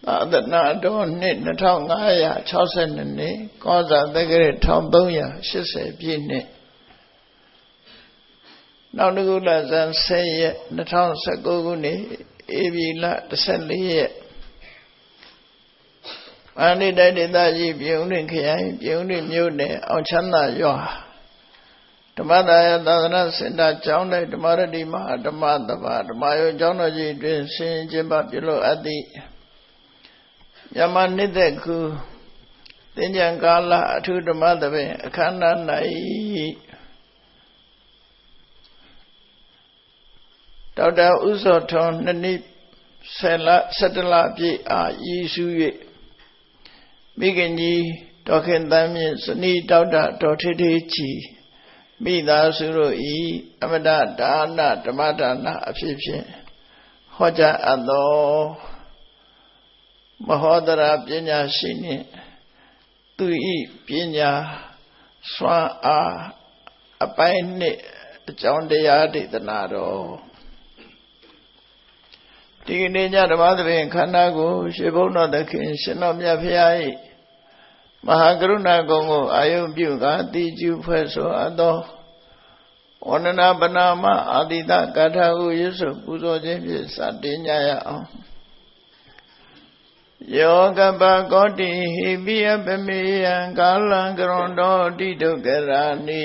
သာသနာတော်နှစ်2562နှစ်ကောဇာတက္ကရာ1380ပြည့်နှစ်နောက်တစ်ခုလဇန်10ရက်2019ခုနှစ်ဧပြီလ14ရက်မန္တလေးတိုင်းဒေသကြီးပြည်ဦးလွင်ခရိုင်ပြည်ဦးလွင်မြို့နယ်အောင်ချမ်းသာရွာဓမ္မဒါယသာသနာစင်တာကျောင်းတိုင်းဓမ္မရတိမဟာဓမ္မသဘာဓမ္မယုံကျောင်းတော်ကြီးတွင်ဆင်ကျင်းပပြုလုပ်အပ်သည့်မြန်မာနှစ်သက်ကူသင်္ကြန်ကာလအထူးဓမ္မသဘင်အခမ်းအနား၌ဒေါက်တာဦးစောထွန်း2နှစ်17လပြည့်အားရည်စူး၍မိခင်ကြီးဒေါခင်သန်းမြင့်ဇနီးဒေါက်တာဒေါ်ထေထေချီမိသားစုတို့ဤအမတဒါနဓမ္မဒါနအဖြစ်ဖြင့်ဟောကြားအပ်သောမဟောဒရာပညာရှိနှင့်သူဤပညာစွမ်းအားအပိုင်းနှင့်အကြောင်းတရားဒေသနာတော်ဒီကနေ့ညဓမ္မသဘင်ခန္ဓာကိုရှင်ဘုန်းတော်သခင်ရှင်တော်မြတ်ဖရာ၏မဟာကရုဏာဂုဏ်ကိုအာယုပြုကာတိကျူဖွဲ့ဆိုအပ်သောဝန္ဒနာပနာမအာတိတကာထာကိုရွတ်ဆိုပူဇော်ခြင်းဖြင့်စတင်ကြရအောင်ယောကပကောတိဟိပိယပမေယံကာလံကရွန်တော်တိဒုက္ခရာနိ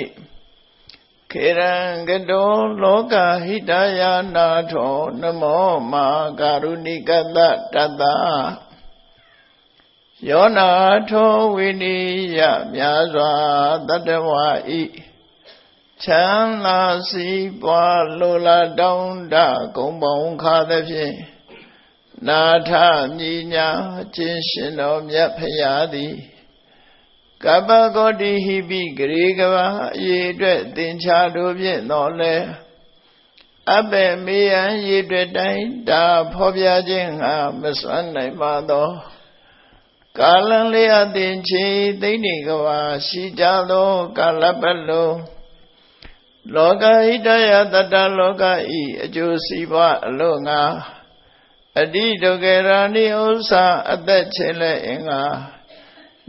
ခေရံကတောလောကဟိတယာနာထောနမောမာကာရုဏိကတတတယောနာထောဝိနိယမြာစွာတတဝါဤချမ်းသာစီးပွားလိုလားတောင်းတဂုံပေါင်းခါသဖြင့်နာထမြညာခြင်းရှင်တော်မြတ်ဖရာသည်ကပ္ပဂေါတိဟိပိဂရေကဘာအရေးအတွက်သင်္ချာတို့ဖြင့်တော်လဲအဘေမေယံရေအတွက်တိုင်းဒါဖော်ပြခြင်းငါမစွမ်းနိုင်ပါသောကာလံလေးအသင်ချေသိမ့်နေကဘာရှိကြသောကာလပတ်လုံးလောကဟိတယတတလောကဤအကျိုးစီးပွားအလို့ငါအတိဒုက္ခရာနိဥ္စာအသက်ချေလက်အင်္ဂါ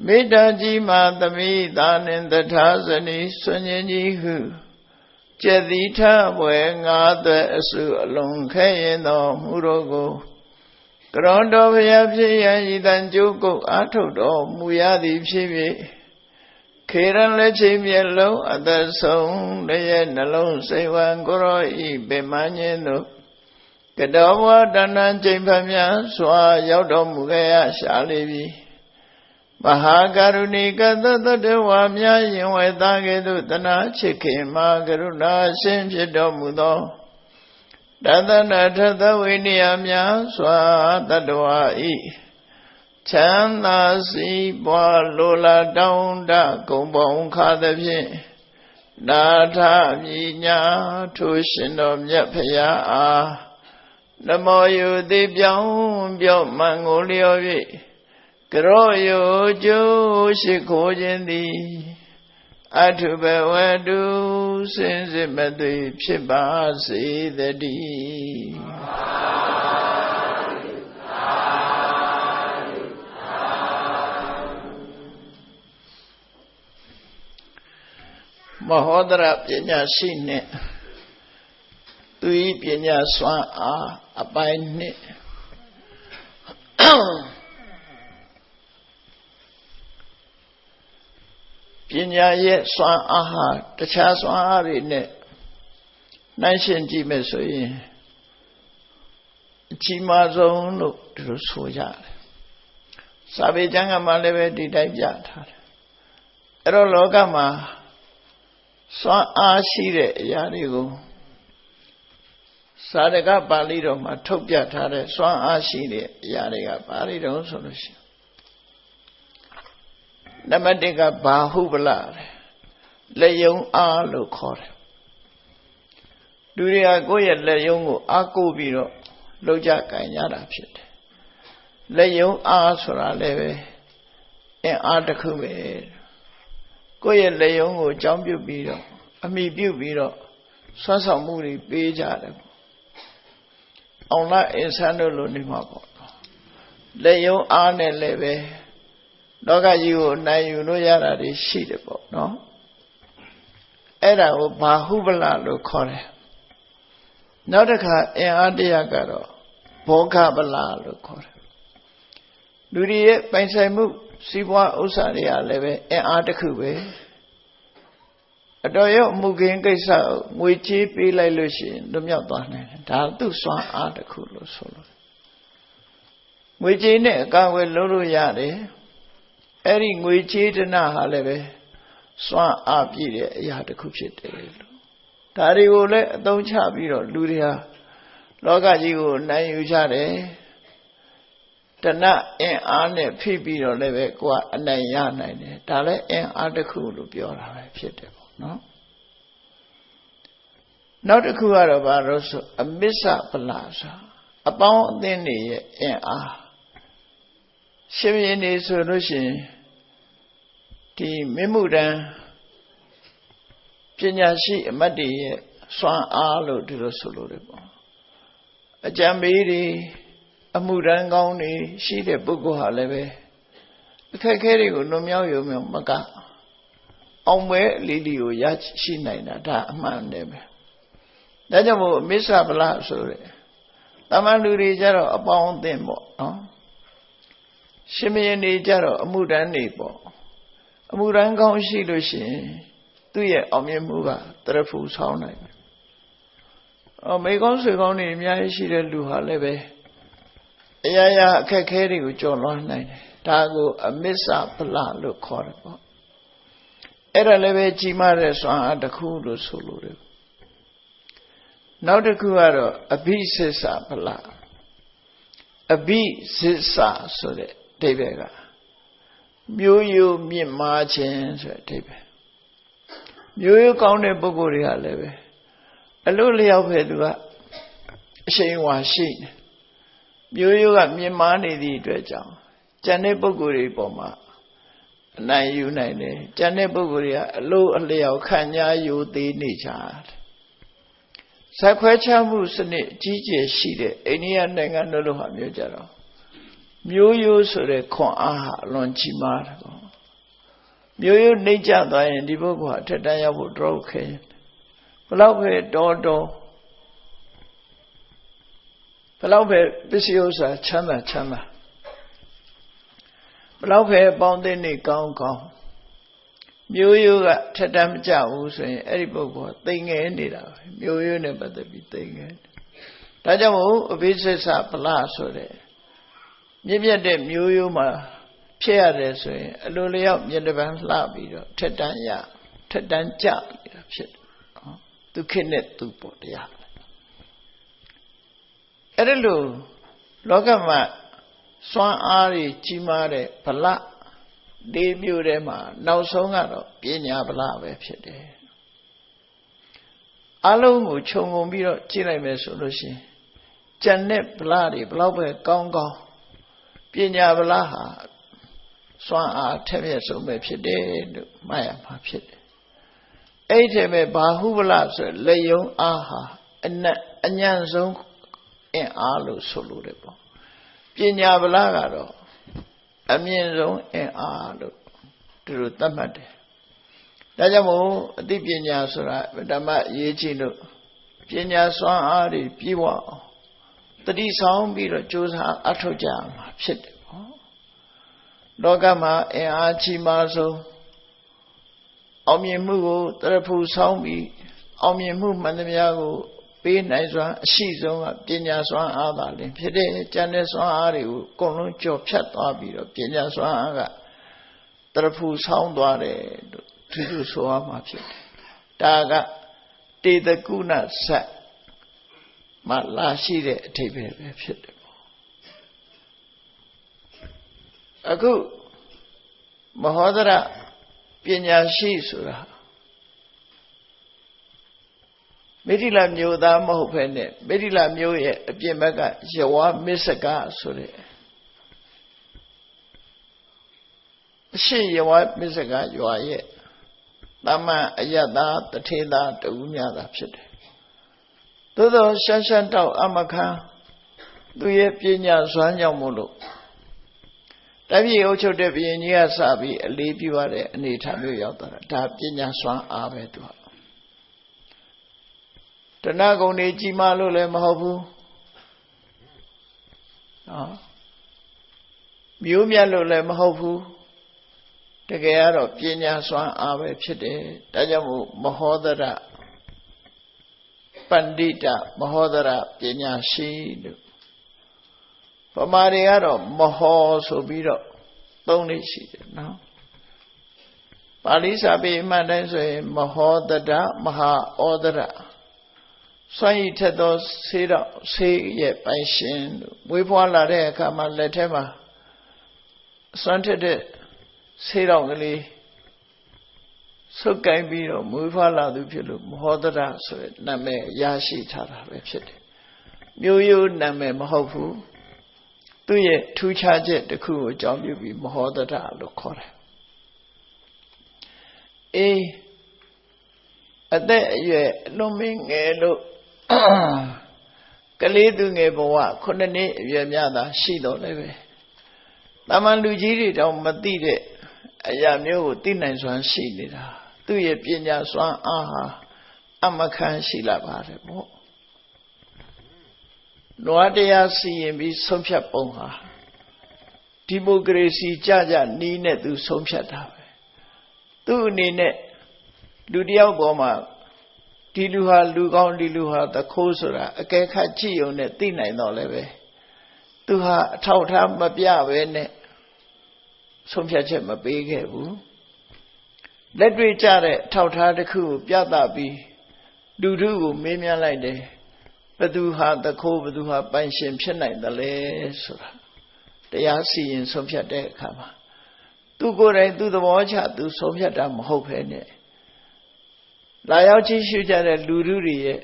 မေတ္တာကြီးမှသမိသာနှင့်တထာဇနီဆွညင်ကြီးဟုကျက်တိထဘွယ်ငါးသွဲအစုအလုံးခဲရင်တော်မူတော်ကိုကရွန်တော်ဘုရားဖြစ်ရန်ဤတန်ကျုပ်ကုတ်အားထုတ်တော်မူရသည်ဖြစ်၍ခေရန်လက်ချိန်မျက်လုံးအသက်ဆုံးတရဲ့နှလုံးစိတ်ဝံကိုရောဤပင်မညင်းတို့ကတော်ဘဝတဏ္ဍချိန်ဖျားစွာရောက်တော်မူခဲ့ရရှာလိပြီမဟာကရုဏီကသတ္တဝါများရင်ဝဲသားကဲ့သို့တနာချစ်ခင်မှာကရုဏာရှင်ဖြစ်တော်မူသောတသနာထသဝိနည်းများစွာတတ္တဝါဤချမ်းသာစီးပွားလိုလားတောင်းတဂုံပေါင်းခါသဖြင့်နာထမြညာထိုရှင်တော်မြတ်ဖရာအားနမောယုတိပြောင်းပြော့မှန်ကိုလျော်၍ကရောယုကျိုးရှိခိုးခြင်းသည်အထုဘဝတုစင်စစ်မသွေဖြစ်ပါစေတည်းမဟောဒရာပညာရှိနှင့်သူဤပညာစွမ်းအားအပိုင်းနှင့်ပညာရဲ့စွမ်းအားဟာတခြားစွမ်းအားတွေနဲ့နှိုင်းယှဉ်ကြည့်မယ်ဆိုရင်အကြီးမားဆုံးလို့ဒီလိုဆိုကြတယ်စာပေကျမ်းကမှလည်းပဲဒီတိုင်းပြထားတယ်အဲ့တော့လောကမှာစွမ်းအားရှိတဲ့အရာတွေကိုစာရကပါဠိတော်မှာထုတ်ပြထားတဲ့စွမ်းအားရှိတဲ့အရာတွေကဘာတွေတုံးဆိုလို့ရှိရင်နံပါတ်1ကဘာဟုပလလက်ယုံအားလို့ခေါ်တယ်လူတွေကကိုယ့်ရဲ့လက်ယုံကိုအားကိုးပြီးတော့လုပ်ကြကင်ကြတာဖြစ်တယ်လက်ယုံအားဆိုတာလည်းပဲအင်အားတစ်ခုပဲကိုယ့်ရဲ့လက်ယုံကိုအကြောင်းပြုပြီးတော့အမိပြုပြီးတော့ဆွမ်းဆောင်မှုတွေပေးကြတယ်အောင်လာအင်ဆန်းတို့လိုနေမှာပေါ့ လက်ယုံအားနဲ့လည်းပဲလောကကြီးကိုနိုင်ယူလို့ရတာတွေရှိတယ်ပေါ့နော်အဲ့ဒါကိုဘာဟုပလလို့ခေါ်တယ်နောက်တစ်ခါအင်အားတရားကတော့ဘောဂပလလို့ခေါ်တယ်လူတွေရဲ့ပိုင်ဆိုင်မှုစီးပွားဥစ္စာတွေကလည်းပဲအင်အားတစ်ခုပဲအတော်ရောမှုခင်းကိစ္စငွေချေးပေးလိုက်လို့ရှိရင်လွတ်မြောက်သွားနိုင်တယ်ဒါသူ့စွမ်းအားတစ်ခုလို့ဆိုလို့ငွေချေးနဲ့အကာအကွယ်လုပ်လို့ရတယ်အဲ့ဒီငွေချေးတနာဟာလည်းပဲစွမ်းအားပြည့်တဲ့အရာတစ်ခုဖြစ်တယ်လို့ဒါတွေကိုလည်းအသုံးချပြီးတော့လူတွေဟာလောကကြီးကိုနိုင်ယူကြတယ်တဏအင်အားနဲ့ဖိပြီးတော့လည်းပဲကိုကအနိုင်ရနိုင်တယ်ဒါလည်းအင်အားတစ်ခုလို့ပြောတာပဲဖြစ်တယ်ပေါ့နော်နောက်တစ်ခုကတော့ဘာလို့ဆိုအမစ္ဆပလဆိုအပေါင်းအသင်းတွေရဲ့အင်အားရှင်ဘုရင်တွေဆိုလို့ရှိရင်ဒီမင်းမှုတန်းပညာရှိအမတ်တွေရဲ့စွမ်းအားလို့ဒီလိုဆိုလို့တယ်ပေါ့အကြံပေးတွေအမှုတန်းကောင်းတွေရှိတဲ့ပုဂ္ဂိုလ်ဟာလည်းပဲအခက်အခဲတွေကိုလွန်မြောက်ရုံမကအောင်ပွဲအလီလီကိုရရှိနိုင်တာဒါအမှန်တယ်ပဲဒါကြောင့်မို့မစ္ဆပလဆိုတဲ့တမန်လူတွေကြတော့အပေါင်းအသင်းပေါ့နော်ရှင်မင်းတွေကြတော့အမှုတန်းတွေပေါ့အမှုတန်းကောင်းရှိလို့ရှိရင်သူ့ရဲ့အောင်မြင်မှုကတရဖူဆောင်းနိုင်တယ်မိကောင်းဆွေကောင်းတွေအများကြီးရှိတဲ့လူဟာလည်းပဲအရာရာအခက်ခဲတွေကိုကျော်လွှားနိုင်တယ်ဒါကိုအမစ္ဆပလလို့ခေါ်တယ်ပေါ့အဲ့ဒါလည်းပဲကြီးမားတဲ့စွမ်းအားတစ်ခုလို့ဆိုလို့တယ်နောက်တစ်ခုကတော့အဘိစစ္ဆပလအဘိစစ္ဆဆိုတဲ့အဓိပ္ပာယ်ကမျိုးရိုးမြင့်မားခြင်းဆိုတဲ့အဓိပ္ပာယ်မျိုးရိုးကောင်းတဲ့ပုဂ္ဂိုလ်တွေကလည်းပဲအလို့လျောက်ပဲသူကအရှိန်ဝါရှိနေမျိုးရိုးကမြင့်မားနေသည့်အတွက်ကြောင့်ကျန်တဲ့ပုဂ္ဂိုလ်တွေပေါ်မှာအနိုင်ယူနိုင်တယ်ကျန်တဲ့ပုဂ္ဂိုလ်တွေကအလို့အလျောက်ခံညာယူသေးနေကြတယ်ဇက်ခွဲချမှုစနစ်ကြီးကျယ်ရှိတဲ့အိန္ဒိယနိုင်ငံတို့လိုဟာမျိုးကြတော့မျိုးရိုးဆိုတဲ့ခွန်အားဟာအလွန်ကြီးမားတယ်ပေါ့မျိုးရိုးနှိမ့်ကျသွားရင်ဒီပုဂ္ဂိုလ်ဟာထက်တန်းရောက်ဖို့တော့ခဲဘလောက်ပဲတော်ဘလောက်ပဲပစ္စည်းဥစ္စာချမ်းသာဘလောက်ပဲပေါင်းတဲ့နေကောင်းမျိုးရိုးကထက်တန်းမကျဘူးဆိုရင်အဲ့ဒီပုဂ္ဂိုလ်ကသိငယ်နေတာပဲမျိုးရိုးနဲ့ပတ်သက်ပြီးသိငယ်ဒါကြောင့်မို့အဘိစစ္ဆပလဆိုတဲ့မြင့်မြတ်တဲ့မျိုးရိုးမှာဖြစ်ရတယ်ဆိုရင်အလိုလျောက်မျက်နှာပန်းလှပြီးတော့ထက်တန်းကျနေတာဖြစ်တယ်နော်သူခေတ်နဲ့သူပေါ်တရားအဲ့ဒါလို့လောကမှာစွမ်းအားတွေကြီးမားတဲ့ဗလ၄မျိုးထဲမှာနောက်ဆုံးကတော့ပညာဗလပဲဖြစ်တယ်အလုံးကိုခြုံငုံပြီးတော့ကြည့်လိုက်မယ်ဆိုလို့ရှိရင်ကျန်တဲ့ဗလတွေဘလောက်ပဲကောင်းပညာဗလဟာစွမ်းအားထက်မြက်ဆုံးပဲဖြစ်တယ်လို့မှတ်ရမှာဖြစ်တယ်အဲ့ဒီမဲ့ဘာဟုဗလဆိုလက်ယုံအားဟာအညံ့ဆုံးအင်အားလို့ဆိုလို့တယ်ပေါ့ပညာဗလကတော့အမြင့်ဆုံးအင်အားလို့သူတို့သတ်မှတ်တယ်ဒါကြောင့်မို့အသိပညာဆိုတာဓမ္မရေးကြည့်လို့ပညာစွမ်းအားတွေပြည့်ဝအောင်တတိဆောင်ပြီးတော့ကြိုးစားအထောက်ကြမှာဖြစ်တယ်ပေါ့လောကမှာအင်အားကြီးမားဆုံးအောင်မြင်မှုကိုတရဖူဆောင်ပြီးအောင်မြင်မှုမှန်သမျှကိုပေးနိုင်စွာအရှိဆုံးကပညာစွမ်းအားသာလင်ဖြစ်တဲ့ကျန်တဲ့စွမ်းအားတွေကိုအကုန်လုံးကြော်ဖြတ်သွားပြီးတော့ပညာစွမ်းအားကတရဖူဆောင်သွားတယ်လို့သူတို့ဆိုရမှာဖြစ်တယ်ဒါကတေတကုဏဇတ်မှလာရှိတဲ့အဓိပ္ပာယ်ပဲဖြစ်တယ်ပေါ့အခုမဟောဒရပညာရှိဆိုတာမိတိလမျိုးသားမဟုတ်ဘဲနဲ့မိတိလမျိုးရဲ့အပြင်ဘက်ကယဝမစ္စကဆိုတဲ့အရှိယဝမစ္စကရွာရဲ့တမန်အယတ္တတထေသာတူမြတာဖြစ်တယ်သို့သောရှမ်းတောက်အမခံသူရဲ့ပညာစွမ်းကြောင့်မို့လို့ တိုင်းပြည်အုပ်ချုပ်တဲ့ဘုရင်ကြီးကစပြီးအလေးပြုရတဲ့အနေအထားမျိုးရောက်သွားတာဒါပညာစွမ်းအားပဲသူကတဏှာဂုဏ်တွေကြီးမားလို့လည်းမဟုတ်ဘူးနော်မျိုးမြတ်လို့လည်းမဟုတ်ဘူးတကယ်ကတော့ပညာစွမ်းအားပဲဖြစ်တယ်ဒါကြောင့်မို့မဟောဒရပန္တိတမဟောဒရပညာရှိလို့ဗမာတွေကတော့မဟောဆိုပြီးတော့သုံးလေးရှိတယ်နော်ပါဠိစာပေမှန်တိုင်းဆိုရင်မဟောဒရမဟာဩဒရစွန့်ရည်ထက်သောဆေးတော့ဆေးရဲ့ပိုင်ရှင်လို့မွေးဖွားလာတဲ့အခါမှာလက်ထဲမှာစွန့်ထက်တဲ့ဆေးတော့ကလေးဆုပ်ကိုင်းပြီးတော့မွေးဖွားလာသူဖြစ်လို့မဟောဒရဆိုတဲ့နာမည်ရရှိထားတာပဲဖြစ်တယ်မျိုးရိုးနာမည်မဟုတ်ဘူးသူ့ရဲ့ထူးခြားချက်တစ်ခုကိုအကြောင်းပြုပြီးမဟောဒရလို့ခေါ်တယ်အေးအသက်အရွယ်အလွန်မင်းငယ်လို့ကလေးသူငယ်ဘဝ9နှစ်အရွယ်များသာရှိတော့လည်းပဲတာမန်လူကြီးတွေတောင်မသိတဲ့အရာမျိုးကိုသိနိုင်စွမ်းရှိနေတာသူ့ရဲ့ပညာစွမ်းအားဟာအမခံရှိလာပါတယ်ပေါ့နွားတရားစီရင်ပြီးဆုံးဖြတ်ပုံဟာဒီမိုကရေစီကြကြနီးနဲ့သူဆုံးဖြတ်တာပဲသူ့အနေနဲ့လူတယောက်ပေါ်မှာဒီလူဟာလူကောင်းဒီလူဟာတခိုးဆိုတာအကဲခတ်ကြည့်ုံနဲ့သိနိုင်တော့လည်းပဲသူဟာအထောက်အထားမပြပဲနဲ့ဆုံးဖြတ်ချက်မပေးခဲ့ဘူးလက်တွေ့ကျတဲ့အထောက်အထားတစ်ခုကိုပြသပြီးလူထုကိုမေးမြန်းလိုက်တယ်ဘသူဟာတခိုးဘသူဟာပိုင်ရှင်ဖြစ်နိုင်တယ်လဲဆိုတာတရားစီရင်ဆုံးဖြတ်တဲ့အခါမှာသူကိုယ်တိုင်သူသဘောချသူဆုံးဖြတ်တာမဟုတ်ဘဲနဲ့လာရောက်ကြည့်ရှုကြတဲ့လူထုတွေရဲ့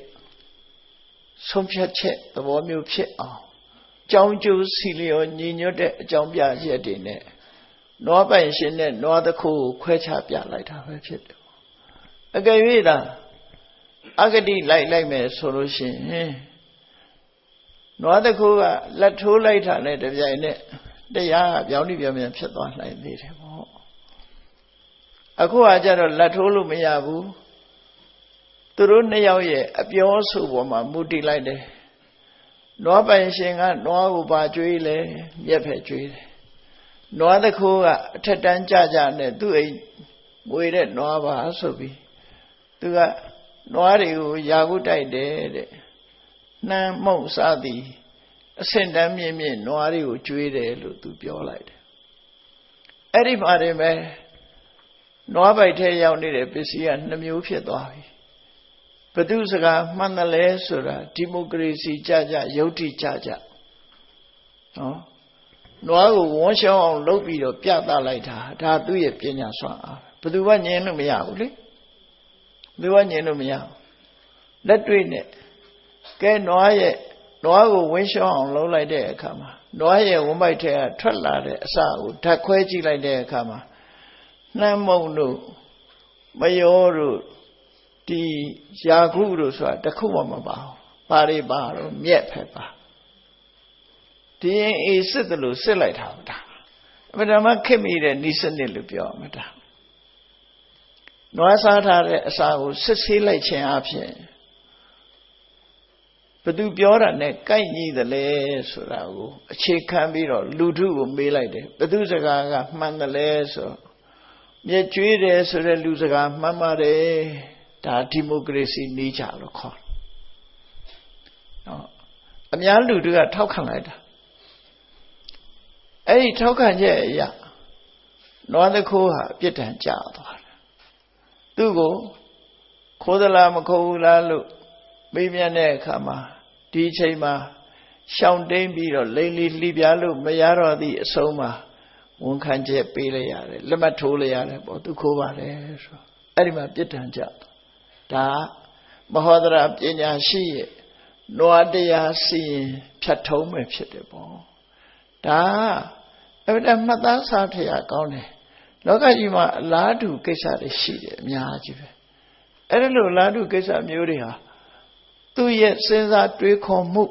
ဆုံးဖြတ်ချက်သဘောမျိုးဖြစ်အောင်ကြောင်းကျိုးစီလျော်ညီညွတ်တဲ့အကြောင်းပြချက်တွေနဲ့နွားပိုင်ရှင်နဲ့နွားတခိုးကိုခွဲခြားပြလိုက်တာပဲဖြစ်တယ်အကယ်၍သာအဂတိလိုက်မယ်ဆိုလို့ရှိရင်နွားတခိုးကလက်ထိုးလိုက်တာနဲ့တပြိုင်နက်တရားကပြောင်းတိပြောင်းပြန်ဖြစ်သွားနိုင်သေးတယ်ပေါ့အခုကကြတော့လက်ထိုးလို့မရဘူးသူတို့နှစ်ယောက်ရဲ့အပြောဆိုပေါ်မှာမူတည်လိုက်တယ်နွားပိုင်ရှင်ကနွားကိုပါကျွေးလဲမြက်ဖက်ကျွေးတယ်နွားတခိုးကအထက်တန်းကြကြနဲ့သူ့အိမ်မွေတဲ့နွားပါဆိုပြီးသူကနွားတွေကိုယာကုတိုက်တယ်တဲ့နှမ်းမှုန့်စားသည်အဆင့်တန်းမြင့်မြင့်နွားတွေကိုကျွေးတယ်လို့သူပြောလိုက်တယ်အဲ့ဒီမှာတည်းပဲနွားပိုက်ထဲရောက်နေတဲ့ပစ္စည်းက2မျိုးဖြစ်သွားပြီဘသူစကားမှန်တယ်လဲဆိုတာဒီမိုကရေစီကြကြယုတ်တိကြကြနော်နွားကိုဝန်းရှောင်းအောင်လုပ်ပြီးတော့ပြသလိုက်တာဒါသူ့ရဲ့ပညာစွမ်းအားဘသူကညင်လို့မရဘူးလေဘသူကညင်လို့မရဘူးလက်တွေ့နဲ့ကဲနွားကိုဝန်းရှောင်းအောင်လုပ်လိုက်တဲ့အခါမှာနွားရဲ့ဝန်းပိုက်ထဲကထွက်လာတဲ့အစာကိုဓာတ်ခွဲကြည့်လိုက်တဲ့အခါမှာနှမ်းမုံတို့မယောတို့ဒီယာခုတို့ဆိုတာတခုမှမပါဘူးပါရိပါတော့မြက်ဖက်ပါဒီရင်အေးစစ်တယ်လို့စစ်လိုက်တာဒါအမှန်တမ်းခက်မိတဲ့ဤစနစ်လို့ပြောမှာဒါနွားစားထားတဲ့အစာကိုစစ်ဆေးလိုက်ခြင်းအပြင်ဘသူပြောတာနဲ့ကိုက်ညီတယ်လဲဆိုတာကိုအခြေခံပြီးတော့လူထုကိုမေးလိုက်တယ်ဘသူစကားကမှန်တယ်လဲဆိုမြက်ကျွေးတယ်ဆိုတဲ့လူစကားမှန်ပါတယ်ဒါဒီမိုကရေစီနေကြလို့ခေါ်နော်အများလူတွေကထောက်ခံလိုက်တာအဲ့ဒီထောက်ခံချက်အရာနွားတခိုးဟာအပြစ်ဒဏ်ကျသွားတယ်သူ့ကိုခိုးသလားမခိုးဘူးလားလို့မေးမြန်းတဲ့အခါမှာဒီအချိန်မှာရှောင်တိန်ပြီးတော့လိမ့်လီလှီပြလို့မရတော့သည့်အဆုံးမှာဝန်ခံချက်ပေးလိုက်ရတယ်လက်မှတ်ထိုးလိုက်ရတယ်ပေါ့သူခိုးပါတယ်ဆိုအဲ့ဒီမှာပြစ်ဒဏ်ကျဒါမဟောဒရာပညာရှိရဲ့နွားတရားစီရင်ဖြတ်ထုံးမယ်ဖြစ်တယ်ပေါ့ဒါအဲ့ဒါမှတ်သားစားထရကောင်းတယ်လောကကြီးမှာအလားတူကိစ္စတွေရှိတယ်အများကြီးပဲအဲ့ဒါလိုအလားတူကိစ္စမျိုးတွေဟာသူ့ရဲ့စဉ်းစားတွေးခေါ်မှု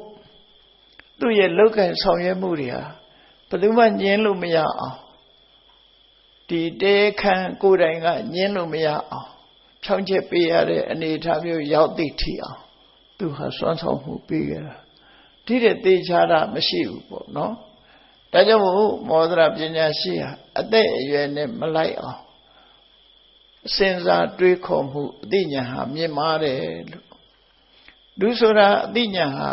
သူ့ရဲ့လောက်ကန်ဆောင်ရွက်မှုတွေဟာ ဘယ်သူမှညင်းလို့မရအောင်ဒီတေခံကိုယ်တိုင်ကညင်းလို့မရအောင်ဖြောင်းချက်ပေးရတဲ့အနေအထားမျိုးရောက်သိထီအောင်သူဟာစွမ်းဆောင်မှုပေးခဲ့တာဒီတဲ့သေချာတာမရှိဘူးပေါ့နော်ဒါကြောင့်မို့မောဒရာပညာရှိဟာအသက်အရွယ်နဲ့မလိုက်အောင်စဉ်းစားတွေးခေါ်မှုအသိဉာဏ်ဟာမြင့်မားတယ်လို့လူဆိုတာအသိဉာဏ်ဟာ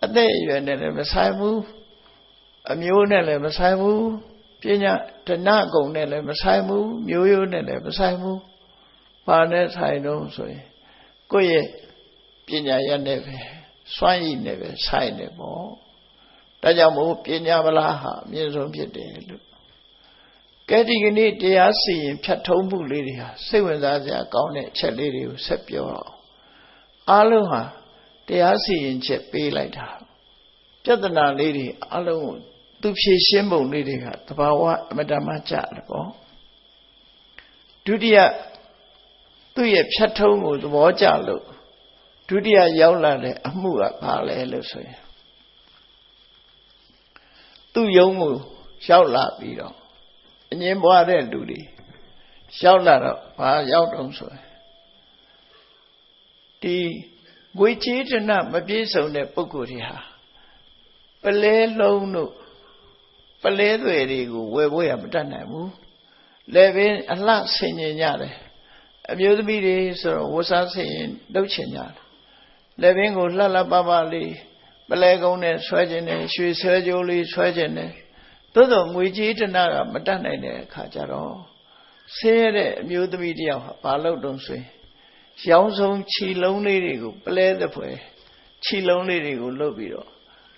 အသက်အရွယ်နဲ့လည်းမဆိုင်ဘူးအမျိုးနဲ့လည်းမဆိုင်ဘူးပညာဒနာကုံနဲ့လည်းမဆိုင်ဘူးမျိုးရိုးနဲ့လည်းမဆိုင်ဘူးဘာနဲ့ဆိုင်တော့ဆိုရင်ကိုယ့်ရဲ့ပညာရနဲ့ပဲစွမ်းရည်နဲ့ပဲဆိုင်တယ်ပေါ့ဒါကြောင့်မို့ပညာဗလာဟာအမြင့်ဆုံးဖြစ်တယ်လို့ကဲဒီကနေ့တရားစီရင်ဖြတ်ထုံးမှုလေးတွေဟာစိတ်ဝင်စားစရာကောင်းတဲ့အချက်လေးတွေကိုဆက်ပြောအောင်အားလုံးဟာတရားစီရင်ချက်ပေးလိုက်တာပြဿနာလေးတွေအားလုံးကိုသူဖြေရှင်းပုံလေးတွေကသဘာဝအမတ္တမကြတယ်ပေါ့ဒုတိယသူ့ရဲ့ဖြတ်ထုံးကိုသဘောကျလို့ဒုတိယရောက်လာတဲ့အမှုကဘာလဲလို့ဆိုရင်သူ့ယုံကိုရောက်လာပြီးတော့အငြင်းပွားတဲ့လူတွေရောက်လာတော့ဘာရောက်တော့ဆိုရင်ဒီငွေကြေးတဏမပြည့်စုံတဲ့ပုဂ္ဂိုလ်တွေဟာပလဲလုံးတို့ပလဲသွယ်တွေကိုဝယ်ဖို့ရမတတ်နိုင်ဘူးလည်းပင်အလှဆင်ញင်ကြတယ်အမျိုးသမီးတွေဆိုတော့ဝတ်စားဆင်ရင်လုပ်ချင်ကြတယ်လည်းပင်ကိုလှလှပပလေးပလဲကုန်းနဲ့ဆွဲခြင်းနဲ့ရွှေဆွဲကြိုးလေးဆွဲခြင်းနဲ့သို့တော့ငွေကြေးတဏကမတတ်နိုင်တဲ့အခါကျတော့ဆင်းရဲတဲ့အမျိုးသမီးတယောက်ဟာဘာလုပ်တော့ဆိုရင်ရောင်းဆုံးခြီလုံးလေးတွေကိုပလဲတဲ့ဖွယ်ခြီလုံးလေးတွေကိုလှုပ်ပြီးတော့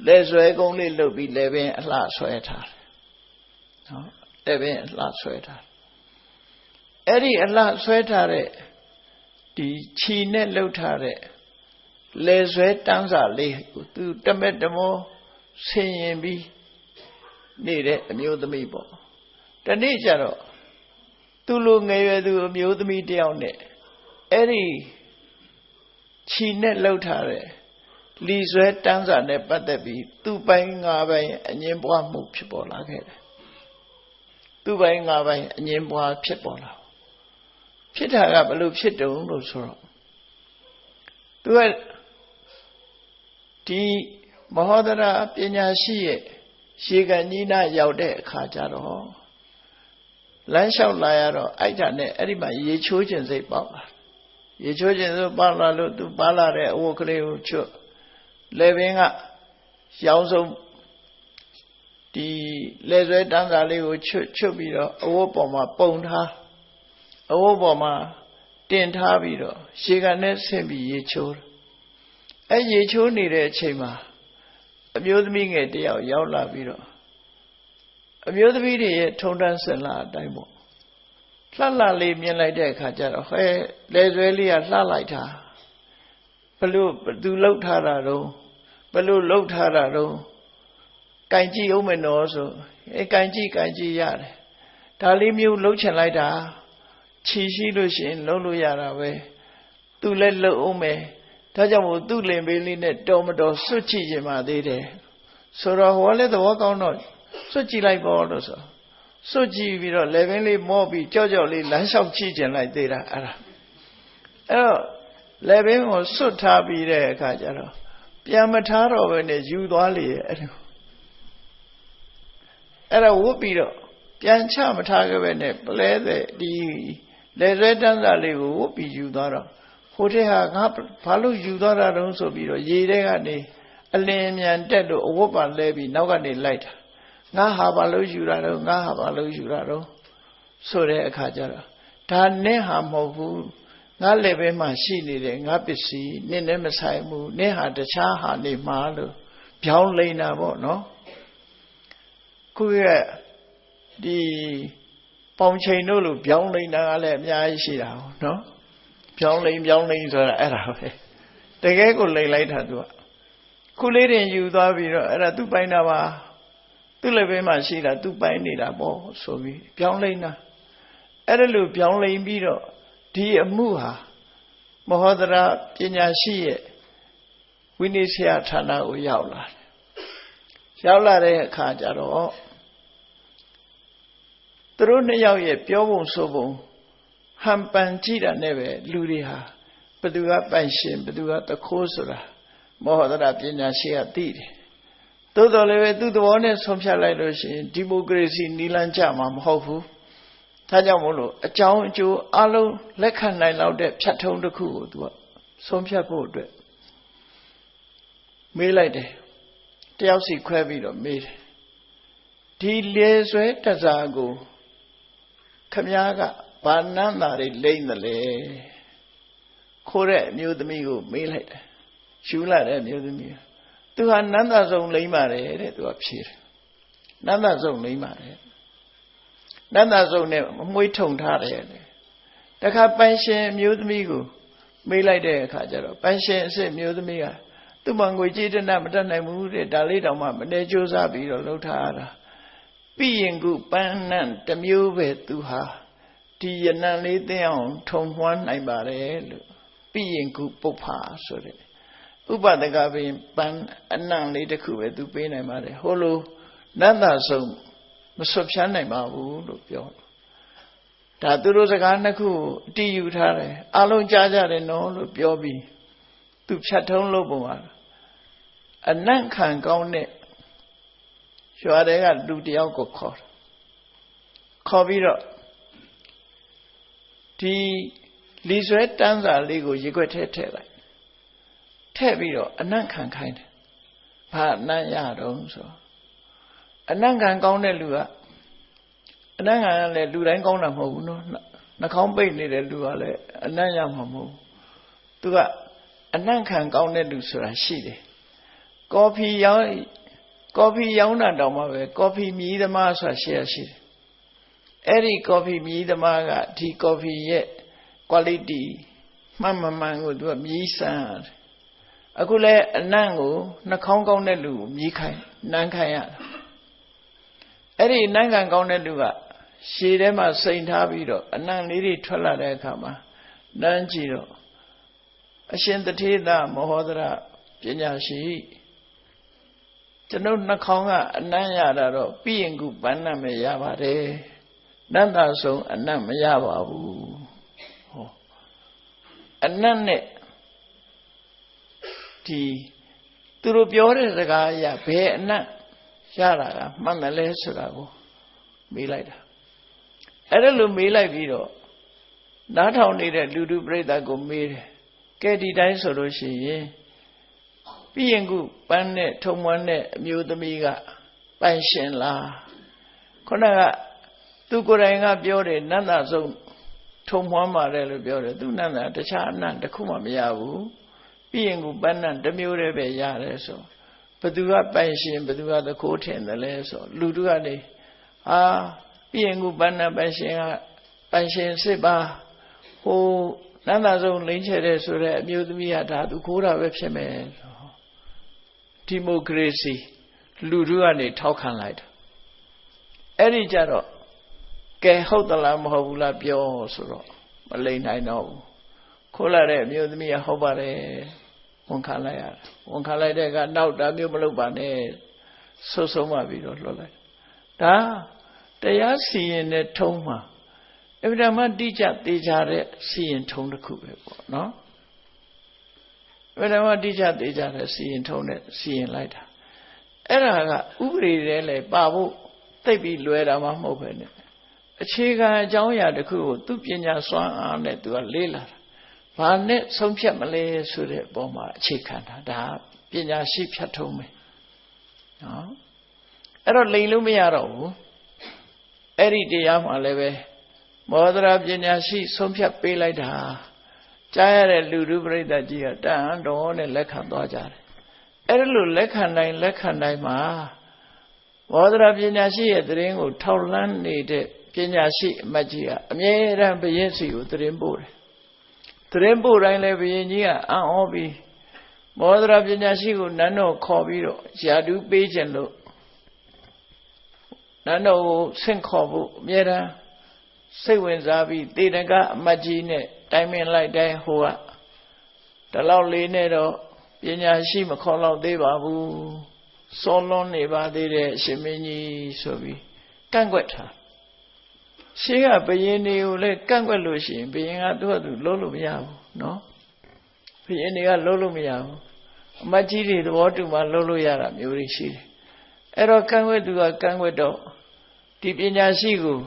လက်ဆွဲကုန်းလေးလှုပ်ပြီးလည်းပင်အလှဆွဲထားတယ်နော်လည်းပင်အလှဆွဲထားအဲ့ဒီအလှဆွဲထားတဲ့ဒီခြီနဲ့လှုပ်ထားတဲ့လက်ဆွဲတန်းစာလေးကိုသူတမက်တမောဆင်ရင်ပြီးနေတဲ့အမျိုးသမီးပေါ့တနေ့ကျတော့သူ့လိုငယ်ရွယ်သူအမျိုးသမီးတယောက်နဲ့အဲ့ဒီခြီနဲ့လှုပ်ထားတဲ့လီဆွဲတန်းစာနဲ့ပတ်သက်ပြီးသူ့ပိုင်းငါပိုင်းအငြင်းပွားမှုဖြစ်ပေါ်လာခဲ့တယ်သူ့ပိုင်းငါပိုင်းအငြင်းပွားဖြစ်ပေါ်လာဖြစ်တာကဘယ်လိုဖြစ်တုံလို့ဆိုတော့သူကဒီမဟောဒရာပညာရှိရဲ့ရှေကညီနာရောက်တဲ့အခါကျတော့လမ်းလျှောက်လာရတော့အဲ့ဒါနဲ့အဲ့ဒီမှာရေချိုးခြင်းစိတ်ပေါက်လာရေချိုးခြင်းစိတ်ပေါက်လာလို့သူပါလာတဲ့အဝတ်ကလေးကိုချွတ်လေပင်ကရောင်းဆုံးဒီလေဆွဲတန်းစာလေးကိုချွတ်ပြီးတော့အဝတ်ပေါ်မှာပုံထားအဝတ်ပေါ်မှာတင်ထားပြီးတော့ရှေကနဲ့ဆင့်ပြီးရေချိုးအဲ့ရေချိုးနေတဲ့အချိန်မှာအမျိုးသမီးငယ်တယောက်ရောက်လာပြီးတော့အမျိုးသမီးတွေရဲ့ထုံတန်းစင်လာအတိုင်းပေါ့လှလှလေးမြင်လိုက်တဲ့အခါကျတော့ဟဲလဲဆွဲလေးကလှလိုက်တာဘလို့သူလှုပ်ထားတာတော့ဘလို့လှုပ်ထားတာတော့ကင်ကြည့်အောင်မနော်ဆိုကင်ကြည့်ရတယ်ဒါလေးမျိုးလှုပ်ချင်လိုက်တာခြီရှိလို့ရှိရင်လှုပ်လို့ရတာပဲသူလည်းလှုပ်အောင်မယ်ဒါကြောင့်မို့သူ့လင်ပေးလေးနဲ့တော်မတော်စွတ်ကြည့်ခြင်းပါသေးတယ်ဆိုတော့ဟောလဲသဘောကောင်းတော့စွတ်ကြည့်လိုက်ပေါ့လို့ဆိုစွတ်ကြည့်ပြီးတော့လေပင်လေးမော့ပြီးကြောက်လေးလမ်းလျှောက်ကြည့်ခြင်းလိုက်သေးတာအဲ့တော့လေပင်ကိုစွတ်ထားပြီးတဲ့အခါကျတော့ပြန်မထားတော့ဘဲနဲ့ယူသွားလေအဲ့တော့ဝုတ်ပြီးတော့ပြန်ချမထားခဲ့ပဲနဲ့ပလဲတဲ့ဒီလေဆွဲတန်းစာလေးကိုဝုတ်ပြီးယူသွားတော့ဟိုတဲ့ဟာငါဘာလို့ယူသွားတာတုံးဆိုပြီးတော့ရေထဲကနေအလင်းမြန်တက်လို့အဝတ်ပါလဲပြီးနောက်ကနေလိုက်တာငါဟာဘာလို့ယူတာတုံးငါဟာဘာလို့ယူတာတုံးဆိုတဲ့အခါကျတော့ဒါနဲ့ဟာမဟုတ်ဘူးငါလည်းပဲမှရှိနေတယ်ငါပစ္စည်းနင့်နဲ့မဆိုင်ဘူးနင့်ဟာတခြားဟာနေမှာလို့ပြောင်းလိမ့်တာပေါ့နော်ခုရဲ့ဒီပေါင်ချိန်တို့လို့ပြောင်းလိမ့်တာကလည်းအများကြီးရှိတာဟုတ်နော်ပြောင်းလိမ့်ဆိုတာအဲ့ဒါပဲတကယ်ကိုလိမ့်လိုက်တာသူကခုလေးတင်ယူသွားပြီးတော့အဲ့ဒါသူပိုင်တာပါသူလည်းပဲမှရှိတာသူပိုင်နေတာပေါ့ဆိုပြီးပြောင်းလိမ့်တာအဲ့ဒါလို့ပြောင်းလိမ့်ပြီးတော့ဒီအမှုဟာမဟောဒရာပညာရှိရဲ့ဝိနည်းဆရာဌာနကိုရောက်လာတယ်ရောက်လာတဲ့အခါကျတော့ သူတို့နှစ်ယောက်ရဲ့ပြောပုံဆိုပုံဟန်ပန်ကြည့်တာနဲ့ပဲလူတွေဟာဘသူကပိုင်ရှင်ဘသူကတခိုးဆိုတာမောဟတရပညာရှိကသိတယ်သို့တော်လည်းပဲသူ့သဘောနဲ့ဆုံးဖြတ်လိုက်လို့ရှိရင်ဒီမိုကရေစီနီလန်းကြမှာမဟုတ်ဘူးဒါကြောင့်မို့လို့အကြောင်းအကျိုးအလုံးလက်ခံနိုင်လောက်တဲ့ဖြတ်ထုံးတစ်ခုကိုသူကဆုံးဖြတ်ဖို့အတွက်မေးလိုက်တယ်တယောက်စီခွဲပြီးတော့မေးတယ်ဒီလေဆွဲတစားကိုခမည်းကဘာနန်းသာတွေလိမ့်တယ်လေခိုးတဲ့အမျိုးသမီးကိုမေးလိုက်တယ်ယူလာတဲ့အမျိုးသမီးသူဟာနန်းသာဆုံးလိမ့်ပါတယ်တဲ့သူကဖြေတယ်နန်းသာဆုံးလိမ့်ပါတယ်နန်းသာဆုံးနဲ့မွေးထုံထားတယ်တခါပိုင်ရှင်အမျိုးသမီးကိုမေးလိုက်တဲ့အခါကျတော့ပိုင်ရှင်အစ်အမျိုးသမီးကသူ့မငွေကြေးတနမတတ်နိုင်ဘူးတဲ့ဒါလေးတောင်မှမနေကြိုးစားပြီးတော့လှုပ်ထားရတာပြီးရင်ခုပန်းနန့်တစ်မျိုးပဲသူဟာဒီရဏလေးသိအောင်ထုံမွှမ်းနိုင်ပါတယ်လို့ပြီးရင်ခုပုပ္ဖာဆိုတဲ့ဥပဒကပင်ပန်းအနံ့လေးတစ်ခုပဲသူပေးနိုင်ပါတယ်ဟိုလိုနတ်သာဆုံးမဆွတ်ဖြန်းနိုင်ပါဘူးလို့ပြောဒါသူတို့စကားနှစ်ခုအတီးယူထားတယ်အလုံးကြားကြတယ်နော်လို့ပြောပြီးသူဖြတ်ထုံးလို့ပုံပါအနံ့ခံကောင်းတဲ့ရွာတွေကလူတယောက်ကိုခေါ်ပြီးတော့ဒီလီဆွဲတန်းစာလေးကိုရေခွက်ထဲထည့်လိုက်ထည့်ပြီးတော့အနံ့ခံခိုင်းတယ်ဘာအနံ့ရတော့ဆိုအနံ့ခံကောင်းတဲ့လူကအနံ့ခံလည်းလူတိုင်းကောင်းတာမဟုတ်ဘူးနော်နှာခေါင်းပိတ်နေတဲ့လူကလည်းအနံ့ရမှာမဟုတ်ဘူးသူကအနံ့ခံကောင်းတဲ့လူဆိုတာရှိတယ်ကော်ဖီရောင်းတာတောင်မှပဲကော်ဖီမြည်သမားဆိုတာရှိတယ်အဲ့ဒီကော်ဖီမြည်သမားကဒီကော်ဖီရဲ့ quality မှန်ကိုသူကမြည်စမ်းရတယ်အခုလဲအနံ့ကိုနှာခေါင်းကောင်းတဲ့လူကိုမြည်ခိုင်းနန်းခိုင်းရတာအဲ့ဒီနန်းခံကောင်းတဲ့လူကရှည်ထဲမှာစိန်ထားပြီးတော့အနံ့လေးတွေထွက်လာတဲ့အခါမှာနန်းကြည့်တော့အရှင်တထေသမောဟဒရပညာရှိကျွန်ုပ်နှာခေါင်းကအနံ့ရတာတော့ပြီးရင်ခုပန်းနံ့မရပါတယ်နတ်သာဆုံးအနံ့မရပါဘူးဟောအနံ့နဲ့ဒီသူတို့ပြောတဲ့စကားအရဘယ်အနံ့ရတာကမှန်တယ်လဲဆိုတာကိုမေးလိုက်တာအဲ့ဒါလိုမေးလိုက်ပြီးတော့နားထောင်နေတဲ့လူလူပြိဿကိုမေးတယ်ကဲဒီတိုင်းဆိုလို့ရှိရင်ပြီးရင်ခုပန်းနဲ့ထုံမွမ်းတဲ့အမျိုးသမီးကပိုင်ရှင်လားခုနကသူကိုယ်တိုင်ကပြောတယ်နတ်သာဆုံးထုံမွမ်းပါတယ်လို့ပြောတယ်သူနတ်သာတခြားအနံ့တစ်ခုမှမရဘူးပြီးရင်ခုပန်းနံ့တစ်မျိုးတည်းပဲရတယ်ဆိုဘသူကပိုင်ရှင်ဘသူကသခိုးထင်တယ်လဲဆိုလူတို့ကနေပြီးရင်ခုပန်းနံ့ပိုင်ရှင်စစ်ပါဟိုနတ်သာဆုံးလိမ့်ချတဲ့ဆိုတဲ့အမျိုးသမီးကဒါသူခိုးတာပဲဖြစ်မယ်ဒီမိုကရေစီလူတို့ကနေထောက်ခံလိုက်တာအဲ့ဒီကြတော့ကဲဟုတ်သလားမဟုတ်ဘူးလားပြောဆိုတော့မလိမ့်နိုင်တော့ဘူးခိုးလာတဲ့အမျိုးသမီးကဟုတ်ပါတယ်ဝန်ခံလိုက်ရတာဝန်ခံလိုက်တဲ့ကနောက်တာမျိုးမလုပ်ပါနဲ့ဆွဆုံးမှပြီးတော့လွှတ်လိုက်ဒါတရားစီရင်တဲ့ထုံးမှာအဗ္ဗဓမ္မတိကျသေးချာတဲ့စီရင်ထုံးတစ်ခုပဲပေါ့နော်အဗ္ဗဓမ္မတိကျသေးချာတဲ့စီရင်ထုံးနဲ့စီရင်လိုက်တာအဲ့ဒါကဥပဒေတွေလည်းပါဖို့သိပြီးလွယ်တာမှမဟုတ်ပဲနဲ့အခြေခံအကြောင်းအရာတစ်ခုကိုသူပညာစွမ်းအားနဲ့သူကလေးလာတာဘာနဲ့ဆုံးဖြတ်မလဲဆိုတဲ့အပေါ်မှာအခြေခံတာဒါပညာရှိဖြတ်ထုံးမယ်နော်အဲ့တော့လိမ်လို့မရတော့ဘူးအဲ့ဒီတရားမှလည်းပဲမောဒရာပညာရှိဆုံးဖြတ်ပေးလိုက်တာကြားရတဲ့လူလူပရိသတ်ကြီးကတန်တော်နဲ့လက်ခံသွားကြတယ်အဲ့ဒါလို့လက်ခံတိုင်းမှာမောဒရာပညာရှိရဲ့သတင်းကိုထောက်လှမ်းနေတဲ့ပညာရှိအမတ်ကြီးကအမြဲတမ်းဘုရင်စီကိုသတင်းပို့တယ်သတင်းပို့တိုင်းလည်းဘုရင်ကြီးကအံ့ဩပြီးမောဒရာပညာရှိကိုနန်းတော်ခေါ်ပြီးတော့ယာတုပေးခြင်းလို့နန်းတော်ကိုဆင့်ခေါ်ဖို့အမြဲတမ်းစိတ်ဝင်စားပြီးတေတကအမတ်ကြီးနဲ့တိုင်ပင်လိုက်တိုင်းဟိုကဒီလောက်လေးနဲ့တော့ပညာရှိမခေါ်တော့သေးပါဘူးစောလွန်နေပါသေးတယ်ရှင်မင်းကြီးဆိုပြီးကန့်ကွက်ထား ရှေးကဘယင်းတွေကိုလည်းကန့်ကွက်လို့ရှိရင်ဘယင်းကသူ့ဟာသူလုံးလို့မရဘူးနော်ဘယင်းတွေကလုံးလို့မရဘူးအမတ်ကြီးတွေသဘောတူမှလုံးလို့ရတာမျိုးတွေရှိတယ်အဲ့တော့ကန့်ကွက်သူကကန့်ကွက်တော့ဒီပညာရှိကို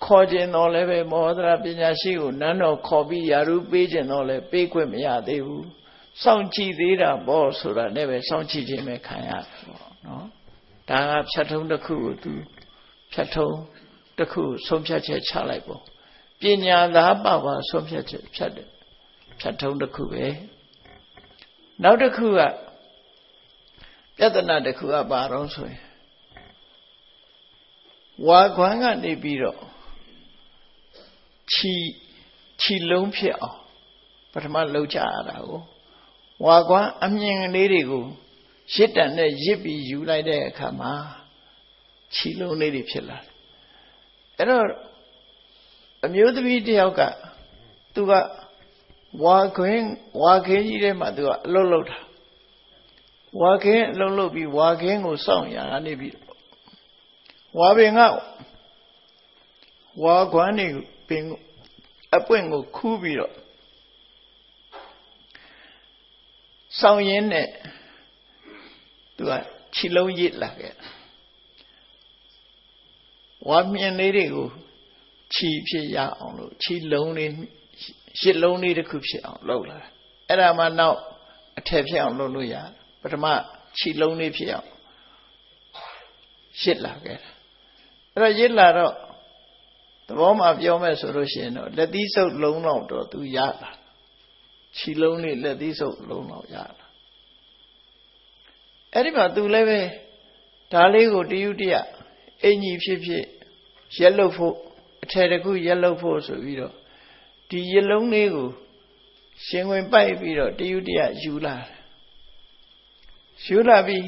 ခေါ်ခြင်းတော့လည်းပဲမောဟဒရာပညာရှိကိုနန်းတော်ခေါ်ပြီးယာရုပေးခြင်းတော့လည်းပေးခွင့်မရသေးဘူးစောင့်ကြည့်သေးတာပေါ့ဆိုတာနဲ့ပဲစောင့်ကြည့်ခြင်းပဲခံရတယ်ပေါ့နော်ဒါကဖြတ်ထုံးတစ်ခုကိုသူဖြတ်ထုံးတစ်ခုဆုံးဖြတ်ချက်ချလိုက်ပေါ့ပညာသာပါဆုံးဖြတ်ချက်ဖြတ်တယ်ဖြတ်ထုံးတစ်ခုပဲနောက်တစ်ခုကပြဿနာတစ်ခုကဘာတော့ဆိုရင်ဝါခွမ်းကနေပြီးတော့ခြီလုံးဖြစ်အောင်ပထမလှုပ်ကြရတာကိုဝါခွမ်းအမြင်လေးတွေကိုရစ်တန်နဲ့ရစ်ပြီးယူလိုက်တဲ့အခါမှာခြီလုံးလေးတွေဖြစ်လာတယ်အဲ့တော့အမျိုးသမီးတယောက်ကသူကဝါခင်းကြီးထဲမှာသူကအလုပ်လုပ်တာဝါခင်းအလုပ်လုပ်ပြီးဝါခင်းကိုစောင့်ရတာနေပြီးဝါပင်ကဝါခွမ်းနေပင်အပွင့်ကိုခူးပြီးတော့စောင့်ရင်းနဲ့သူကခြေလုံးရစ်လာခဲ့ဝါမြင်လေးတွေကိုခြီဖြစ်ရအောင်လို့ခြေလုံးလေးရှစ်လုံးလေးတစ်ခုဖြစ်အောင်လုပ်လာအဲ့ဒါမှနောက်အထက်ဖြစ်အောင်လုပ်လို့ရပထမခြေလုံးလေးဖြစ်အောင်ရှစ်လာခဲ့အဲ့တော့ရစ်လာတော့သဘောမှပြောမယ်ဆိုလို့ရှိရင်တော့လက်သီးစုပ်လုံးတော့သူရလာခြေလုံးလေးလက်သီးစုပ်လုံးတော့ရလာအဲ့ဒီမှာသူလည်းပဲဒါလေးကိုတယူတရအင်ကြီးဖြစ်ဖြစ်ရက်လုတ်ဖို့အထည်တစ်ခုရက်လုတ်ဖို့ဆိုပြီးတော့ဒီရလုံးလေးကိုရှင်ဝင်ပိုက်ပြီးတော့တယူတရယူလာပြီး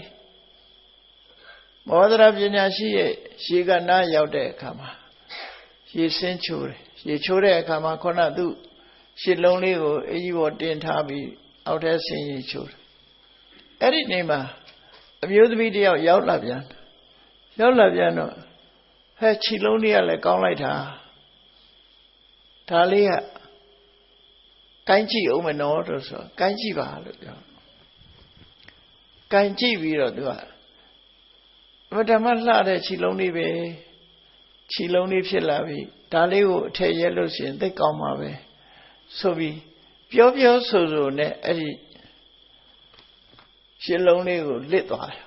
မောဒရာပညာရှိရဲ့ရေကနာရောက်တဲ့အခါမှာရေစင်းချိုးတယ်ရေချိုးတဲ့အခါမှာခုနသူရှစ်လုံးလေးကိုအကြီးပေါ်တင်ထားပြီးအောက်ထဲဆင်းရေချိုးတယ်အဲ့ဒီနေမှာအမျိုးသမီးတယောက်ရောက်လာပြန်တော့ဟဲ့ခြေလုံးလေးကလည်းကောင်းလိုက်တာဒါလေးကကိုင်းကြည့်အောင်မနော်တော့ဆိုကိုင်းကြည့်ပါလို့ပြောကိုင်းကြည့်ပြီးတော့သူကမတမလှတဲ့ခြေလုံးလေးပဲခြေလုံးလေးဖြစ်လာပြီဒါလေးကိုအထက်ရဲလို့ရှိရင်သိကောင်းမှာပဲဆိုပြီးပြောဆိုနဲ့အဲ့ဒီခြေလုံးလေးကိုလစ်သွားတယ်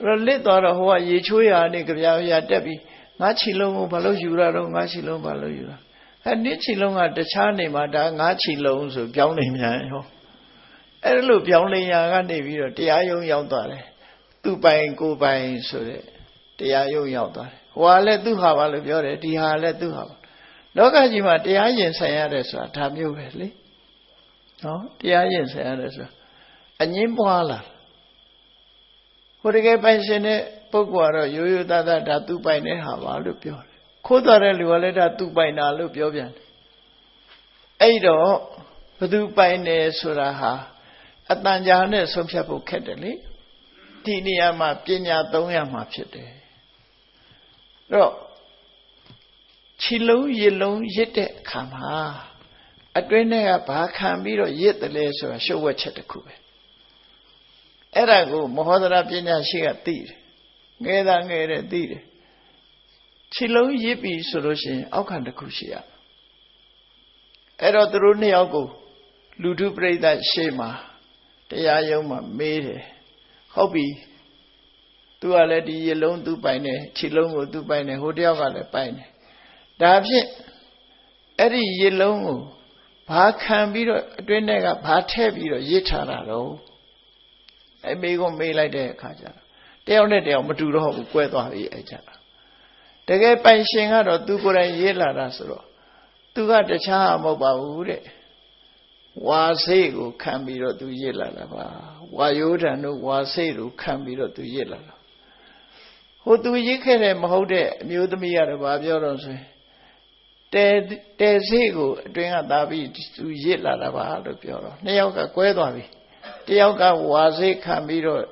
အဲ့တော့လစ်သွားတော့ဟိုကရေချိုးရာနေကြပြာတက်ပြီးငါခြေလုံးကိုဘာလို့ယူရတော့ငါခြေလုံးဘာလို့ယူရအဲ့ဒီခြေလုံးကတခြားနေမှာဒါငါခြေလုံးဆိုပြောင်းနေမြန်ဟောအဲ့လိုပြောင်းလဲရာကနေပြီးတော့တရားရုံးရောက်သွားတယ်သူ့ပိုင်ကိုယ်ပိုင်ဆိုတဲ့တရားရုံးရောက်သွားတယ်ဟိုကလည်းသူ့ဟာပါလို့ပြောတယ်ဒီဟာလည်းသူ့ဟာပါလောကကြီးမှာတရားရင်ဆိုင်ရတယ်ဆိုတာဒါမျိုးပဲလေနော်တရားရင်ဆိုင်ရတယ်ဆိုတာအငင်းပွားလာဟိုတကယ်ပိုင်ရှင်တဲ့ပုဂ္ဂိုလ်ကတော့ရိုးရိုးသားသားဒါသူ့ပိုင်တဲ့ဟာပါလို့ပြောတယ်ခိုးသွားတဲ့လူကလည်းဒါသူ့ပိုင်တာလို့ပြောပြန်တယ်အဲ့တော့ဘသူပိုင်တယ်ဆိုတာဟာအတန်ကြာနဲ့ဆုံးဖြတ်ဖို့ခက်တယ်လေဒီနေရာမှာပညာသုံးရမှာဖြစ်တယ်အဲ့တော့ခြေလုံးရစ်လုံးရစ်တဲ့အခါမှာအတွင်းထဲကဘာခံပြီးတော့ရစ်တယ်လဲဆိုတာရှုပ်ဝက်ချက်တစ်ခုပဲအဲ့ဒါကိုမဟောဒရာပညာရှိကသိတယ်ငယ်တဲ့သိတယ်ခြေလုံးရစ်ပြီဆိုလို့ရှိရင်အောက်ခံတစ်ခုရှိရအဲ့တော့သူတို့နှစ်ယောက်ကိုလူထုပရိသတ်ရှေ့မှာတရားရုံးမှာမေးတယ်ဟုတ်ပြီသူကလည်းဒီရလုံးသူပိုင်တယ်ခြေလုံးကိုသူပိုင်တယ်ဟိုတယောက်ကလည်းပိုင်တယ်ဒါဖြင့်အဲ့ဒီရလုံးကိုဘာခံပြီးတော့အတွင်းထဲကဘာထည့်ပြီးတော့ရစ်ထားတာတော့အဲ့မေးကိုမေးလိုက်တဲ့အခါကျတယောက်နဲ့တယောက်မတူတော့ဘူးကွဲသွားပြီအဲ့ကြတကယ်ပိုင်ရှင်ကတော့သူကိုယ်တိုင်ရေးလာတာဆိုတော့သူကတခြားမဟုတ်ပါဘူးတဲ့ဝါစိတ်ကိုခံပြီးတော့သူရေးလာတာပါဝါယောဓာန်တို့ဝါစိတ်ကိုခံပြီးတော့သူရေးလာတာဟိုသူရေးခဲ့တဲ့မဟုတ်တဲ့အမျိုးသမီးကတော့ဗာပြောတော့ဆိုရင်တဲစိတ်ကိုအတွင်းကသားပြီးသူရေးလာတာပါလို့ပြောတော့နှစ်ယောက်ကကွဲသွားပြီတယောက်ကဝါစိတ်ခံပြီးတော့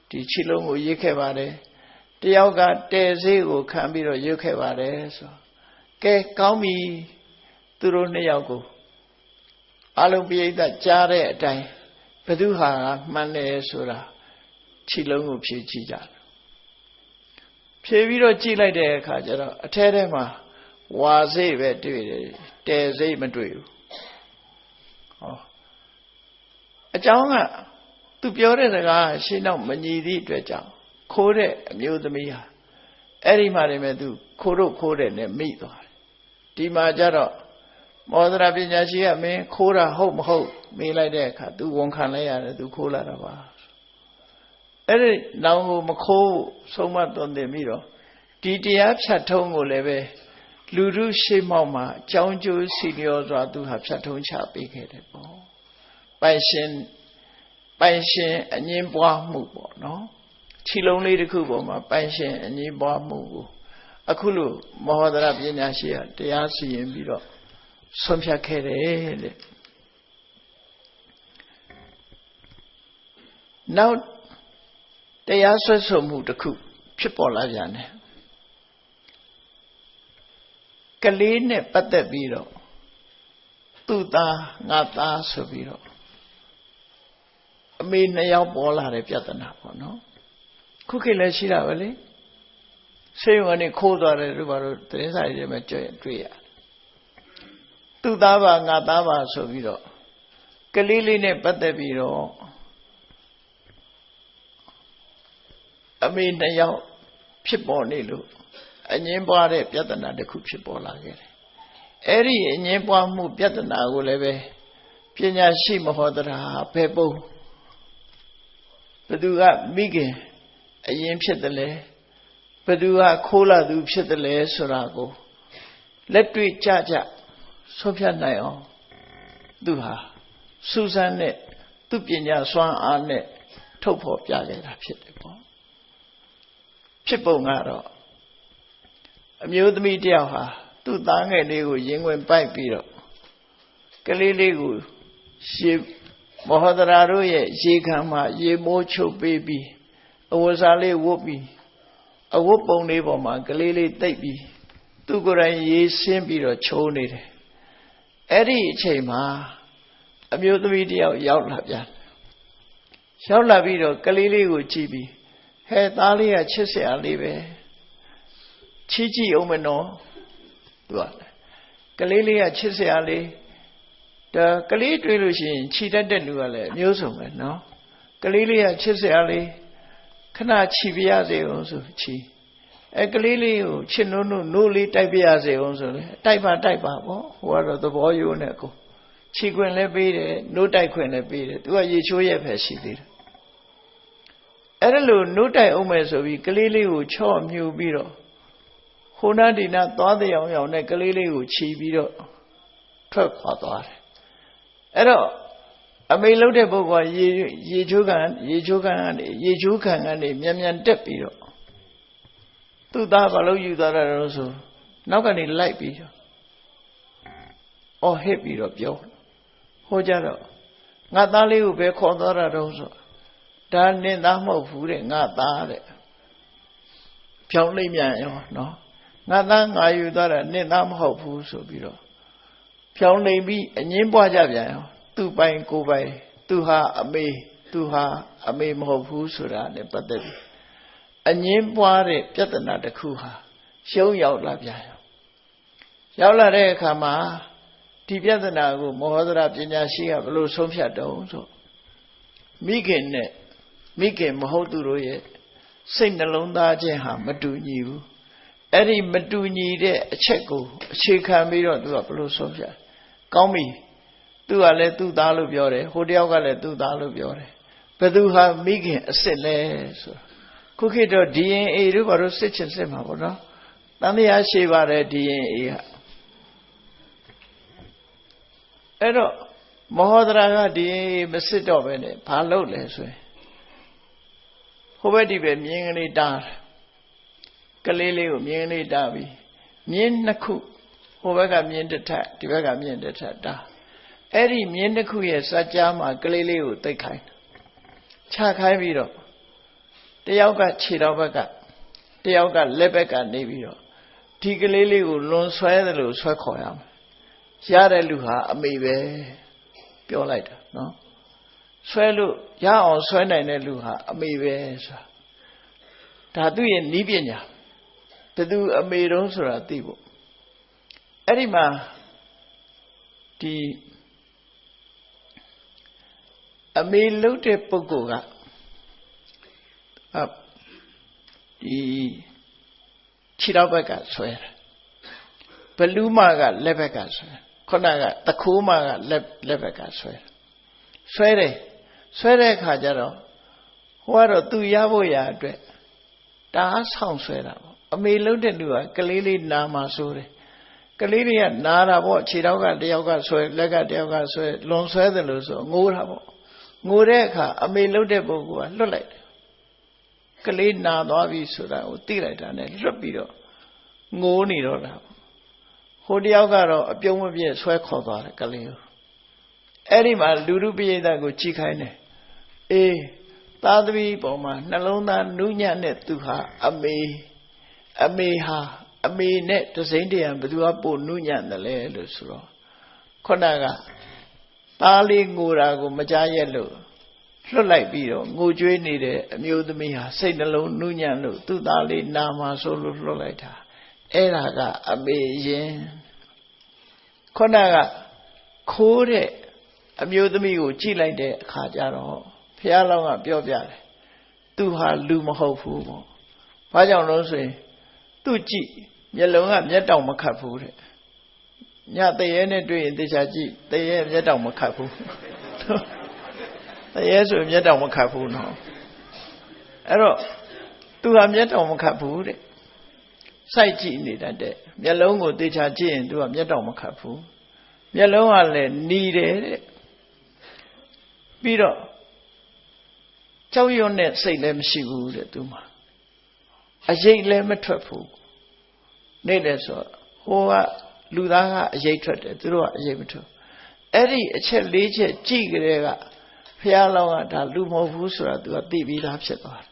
ဒီခြေလုံးကိုရေးခဲ့ပါတယ် တယောက်ကတဲစေးကိုခံပြီးတော့ရွတ်ခဲ့ပါတယ်ဆိုကဲကောင်းပြီသူတို့နှစ်ယောက်ကိုအလုံးပိဋကကြားတဲ့အတိုင်းဘသူဟာမှန်တယ်ဆိုတာခြေလုံးကိုဖြည့်ကြည့်ကြတယ်ဖြည့်ပြီးတော့ကြည့်လိုက်တဲ့အခါကျတော့အထဲထဲမှာဝါစိတ်ပဲတွေ့တယ်တဲစိတ်မတွေ့ဘူးဟောအကြောင်းကသူပြောတဲ့စကားရှင်းတော့မညီသည့်အတွက်ကြောင့်ခိုးတဲ့အမျိုးသမီးဟာအဲ့ဒီမှာတည်းမဲ့သူခိုးတဲ့နဲ့မိသွားတယ်ဒီမှာကျတော့မောဒရာပညာရှိကမင်းခိုးတာဟုတ်မဟုတ်မေးလိုက်တဲ့အခါသူဝန်ခံလိုက်ရတယ်သူခိုးလာတာပါအဲ့ဒီနောင်ကိုမခိုးဆုံးမသွန်သင်ပြီးတော့ဒီတရားဖြတ်ထုံးကိုလည်းပဲလူထုရှေ့မှောက်မှာအကြောင်းကျိုးစီလျော်စွာသူဟာဖြတ်ထုံးချပေးခဲ့တယ်ပေါ့ပိုင်ရှင်အငင်းပွားမှုပေါ့နော်ခြေလုံးလေးတစ်ခုပေါ်မှာပိုင်ရှင်အငင်းပွားမှုကိုအခုလိုမဟောဒရပညာရှိကတရားစီရင်ပြီးတော့ဆုံးဖြတ်ခဲ့တယ်တဲ့နောက်တရားဆွဲဆိုမှုတစ်ခုဖြစ်ပေါ်လာပြန်တယ်ကလေးနဲ့ပတ်သက်ပြီးတော့သူ့သားငါသားဆိုပြီးတော့အမေနှစ်ယောက်ပေါ်လာတဲ့ပြဿနာပေါ့နော်ခုခေတ်လည်းရှိတာပဲလေဆေးရုံကနေခိုးသွားတယ်တို့ဘာလို့သတင်းစာတွေမှာတွေ့ရသူ့သားပါငါသားပါဆိုပြီးတော့ကလေးလေးနဲ့ပတ်သက်ပြီးတော့အမေနှစ်ယောက်ဖြစ်ပေါ်နေလို့အငင်းပွားတဲ့ပြဿနာတစ်ခုဖြစ်ပေါ်လာခဲ့တယ်အဲ့ဒီအငင်းပွားမှုပြဿနာကိုလည်းပဲပညာရှိမဟောဒရာဘယ်ပုံဘသူကမိခင်အရင်ဖြစ်တယ်လဲဘသူကခိုးလာသူဖြစ်တယ်လဲဆိုတာကိုလက်တွေ့ကြဆုံးဖြတ်နိုင်အောင်သူဟာစူးစမ်းတဲ့သူပညာစွမ်းအားနဲ့ထုတ်ဖော်ပြခဲ့တာဖြစ်တယ်ပေါ့ဖြစ်ပုံကတော့အမျိုးသမီးတယောက်ဟာသူ့သားငယ်လေးကိုရင်ဝင်ပိုက်ပြီးတော့ကလေးလေးကိုရေမဟောဒရာတို့ရဲ့ရေခံမှာရေမိုးချုပ်ပေးပြီးအဝတ်စားလေးဝတ်ပြီးအဝတ်ပုံလေးပေါ်မှာကလေးလေးတိတ်ပြီးသူကိုယ်တိုင်ရေဆင်းပြီးတော့ချိုးနေတယ်အဲ့ဒီအချိန်မှာအမျိုးသမီးတယောက်ရောက်လာပြန်ရောက်လာပြီးတော့ကလေးလေးကိုကြည့်ပြီးဟဲ့သားလေးကချစ်စရာလေးပဲချီးကြည့်အောင်မနော်သူကလေးလေးကချစ်စရာလေးဒါကလေးတွေ့လို့ရှိရင်ခြိတတ်တဲ့လူကလည်းအမျိုးစုံပဲနော်ကလေးလေးကချစ်စရာလေးခဏခြိပြရစေအောင်ဆိုခြိကလေးလေးကိုချစ်နိုးလေးတိုက်ပြရစေအောင်ဆိုလေတိုက်ပါပေါ့ဟိုကတော့သဘောရိုးနဲ့ကိုခြိခွင်လည်းပေးတယ်နိုးတိုက်ခွင်လည်းပေးတယ်သူကရေချိုးရက်ပဲရှိသေးတယ်အဲ့ဒါလို့နိုးတိုက်အောင်မယ်ဆိုပြီးကလေးလေးကိုချော့မြူပြီးတော့ဟိုနာဒီနာသွားတဲ့အောင်နဲ့ကလေးလေးကိုခြိပြီးတော့ထွက်ခွာသွားတယ်အဲ့တော့အမေလှုပ်တဲ့ပုဂ္ဂိုလ်ကရေချိုးခံကနေမြန်တက်ပြီးတော့သူ့သားဘာလို့ယူသွားတာလဲဆိုနောက်ကနေလိုက်ပြီးတော့ဟစ်ပြီးတော့ပြောဟိုကြတော့ငါသားလေးကိုပဲခေါ်သွားတာတော့ဆိုဒါနင်းသားမဟုတ်ဘူးတဲ့ငါသားတဲ့ဖြောင်းလိမ့်မြန်ရောနော်ငါသားငါယူသွားတာနင်းသားမဟုတ်ဘူးဆိုပြီးတော့ဖြောင်းလိမ့်ပြီးအငင်းပွားကြပြန်ရောသူ့ပိုင်ကိုယ်ပိုင်သူဟာအမေမဟုတ်ဘူးဆိုတာနဲ့ပတ်သက်ပြီးအငင်းပွားတဲ့ပြဿနာတစ်ခုဟာရှုံးရောက်လာပြန်ရောရောက်လာတဲ့အခါမှာဒီပြဿနာကိုမဟောဒရာပညာရှိကဘယ်လိုဆုံးဖြတ်တုံးဆိုမိခင်မဟုတ်သူတို့ရဲ့စိတ်နှလုံးသားချင်းဟာမတူညီဘူးအဲ့ဒီမတူညီတဲ့အချက်ကိုအခြေခံပြီးတော့သူကဘယ်လိုဆုံးဖြတ်ကောင်းပြီသူကလည်းသူ့သားလို့ပြောတယ်ဟိုတယောက်ကလည်းသူ့သားလို့ပြောတယ်ဘယ်သူဟာမိခင်အစ်စ်လဲဆိုခုခေတ်တော့ DNA တို့ဘာလို့စစ်ချင်စစ်မှာပေါ့နော်တန်တရားရှိပါတယ် DNA ကအဲ့တော့မဟောဒရာက DNA မစစ်တော့ပဲနဲ့ဘာလုပ်လဲဆိုရင်ဟိုဘက်ဒီပဲမြင်းကလေးတားကလေးလေးကိုမြင်းကလေးတားပြီးမြင်းနှစ်ခုဟိုဘက်ကမြင်းတစ်ထပ်ဒီဘက်ကမြင်းတစ်ထပ်တားအဲ့ဒီမြင်းတစ်ခုရဲ့စัจ जा မှာကလေးလေးကိုတိတ်ခိုင်းချခိုင်းပြီးတော့တယောက်ကခြေတော်ဘက်က တယောက်ကလက်ဘက်ကနေပြီးတော့ဒီကလေးလေးကိုလွန်ဆွဲတယ်လို့ဆွဲခေါ်ရမယ်ရတဲ့လူဟာအမေပဲပြောလိုက်တာနော်ဆွဲလို့ရအောင်ဆွဲနိုင်တဲ့လူဟာအမေပဲဆိုတာဒါသူ့ရဲ့နည်းပညာဘယ်သူအမေတုံးဆိုတာသိဖို့အဲ့ဒီမှာဒီအမေလုပ်တဲ့ပုဂ္ဂိုလ်ကဒီခြေထောက်ဘက်ကဆွဲတယ်ဘလူးမကလက်ဘက်ကဆွဲခုနကတခိုးမကလက်ဘက်ကဆွဲတယ်ဆွဲတဲ့အခါကျတော့ဟိုကတော့သူရဖို့ရအတွက်တားဆောင်ဆွဲတာပေါ့အမေလုံးတဲ့လူကကလေးလေးနာမှာဆိုတယ်ကလေးလေးကနာတာပေါ့ခြေထောက်ကတယောက်ကဆွဲလက်ကတယောက်ကဆွဲလွန်ဆွဲတယ်လို့ဆိုငိုးတာပေါ့ငိုတဲ့အခါအမေလုံးတဲ့ပုဂ္ဂိုလ်ကလွတ်လိုက်တယ်ကလေးနာသွားပြီဆိုတာကိုသိလိုက်တာနဲ့လွတ်ပြီးတော့ငိုးနေတော့တာဟိုတယောက်ကတော့အပြုံးမပြည့်ဆွဲခေါ်သွားတယ်ကလေးကိုအဲ့ဒီမှာလူလူပိဋကကိုကြည်ခိုင်းတယ်အေးသားသမီးပေါ်မှာနှလုံးသားနူးညံ့တဲ့သူဟာအမေဟာအမေနဲ့တစိမ့်တရံဘယ်သူကပို့နူးညံ့တယ်လဲလို့ဆိုတော့ခုနကသားလေးငိုတာကိုမကြားရက်လို့လွတ်လိုက်ပြီးတော့ငိုကြွေးနေတဲ့အမျိုးသမီးဟာစိတ်နှလုံးနူးညံ့လို့သူ့သားလေးနာမှာဆိုလို့လွတ်လိုက်တာအဲ့ဒါကအမေရင်ခုနကခိုးတဲ့အမျိုးသမီးကိုကြည့်လိုက်တဲ့အခါကျတော့ဘုရားလောင်းကပြောပြတယ်သူဟာလူမဟုတ်ဘူးပေါ့ဘာကြောင့်လို့ဆိုရင်သူကြည့်မျက်လုံးကမျက်တောင်မခတ်ဘူးတဲ့ညတရေနဲ့တွေ့ရင်တေချာကြည့်တရေမျက်တောင်မခတ်ဘူးတရေဆိုမျက်တောင်မခတ်ဘူးနော်အဲ့တော့သူဟာမျက်တောင်မခတ်ဘူးတဲ့စိုက်ကြည့်နေတတ်တဲ့မျက်လုံးကိုတေချာကြည့်ရင်သူကမျက်တောင်မခတ်ဘူးမျက်လုံးကလည်းနီတယ်တဲ့ပြီးတော့ကြောက်ရွံ့တဲ့စိတ်လည်းမရှိဘူးတဲ့သူမှာအရိပ်လည်းမထွက်ဘူးနေတယ်ဆိုဟိုကလူသားကအရိပ်ထွက်တယ်သူတို့ကအရိပ်မထွက်အဲ့ဒီအချက်၄ချက်ကြည့်ကြတဲ့ကဘုရားလောင်းကဒါလူမဟုတ်ဘူးဆိုတာသူကသိပြီးသားဖြစ်သွားတယ်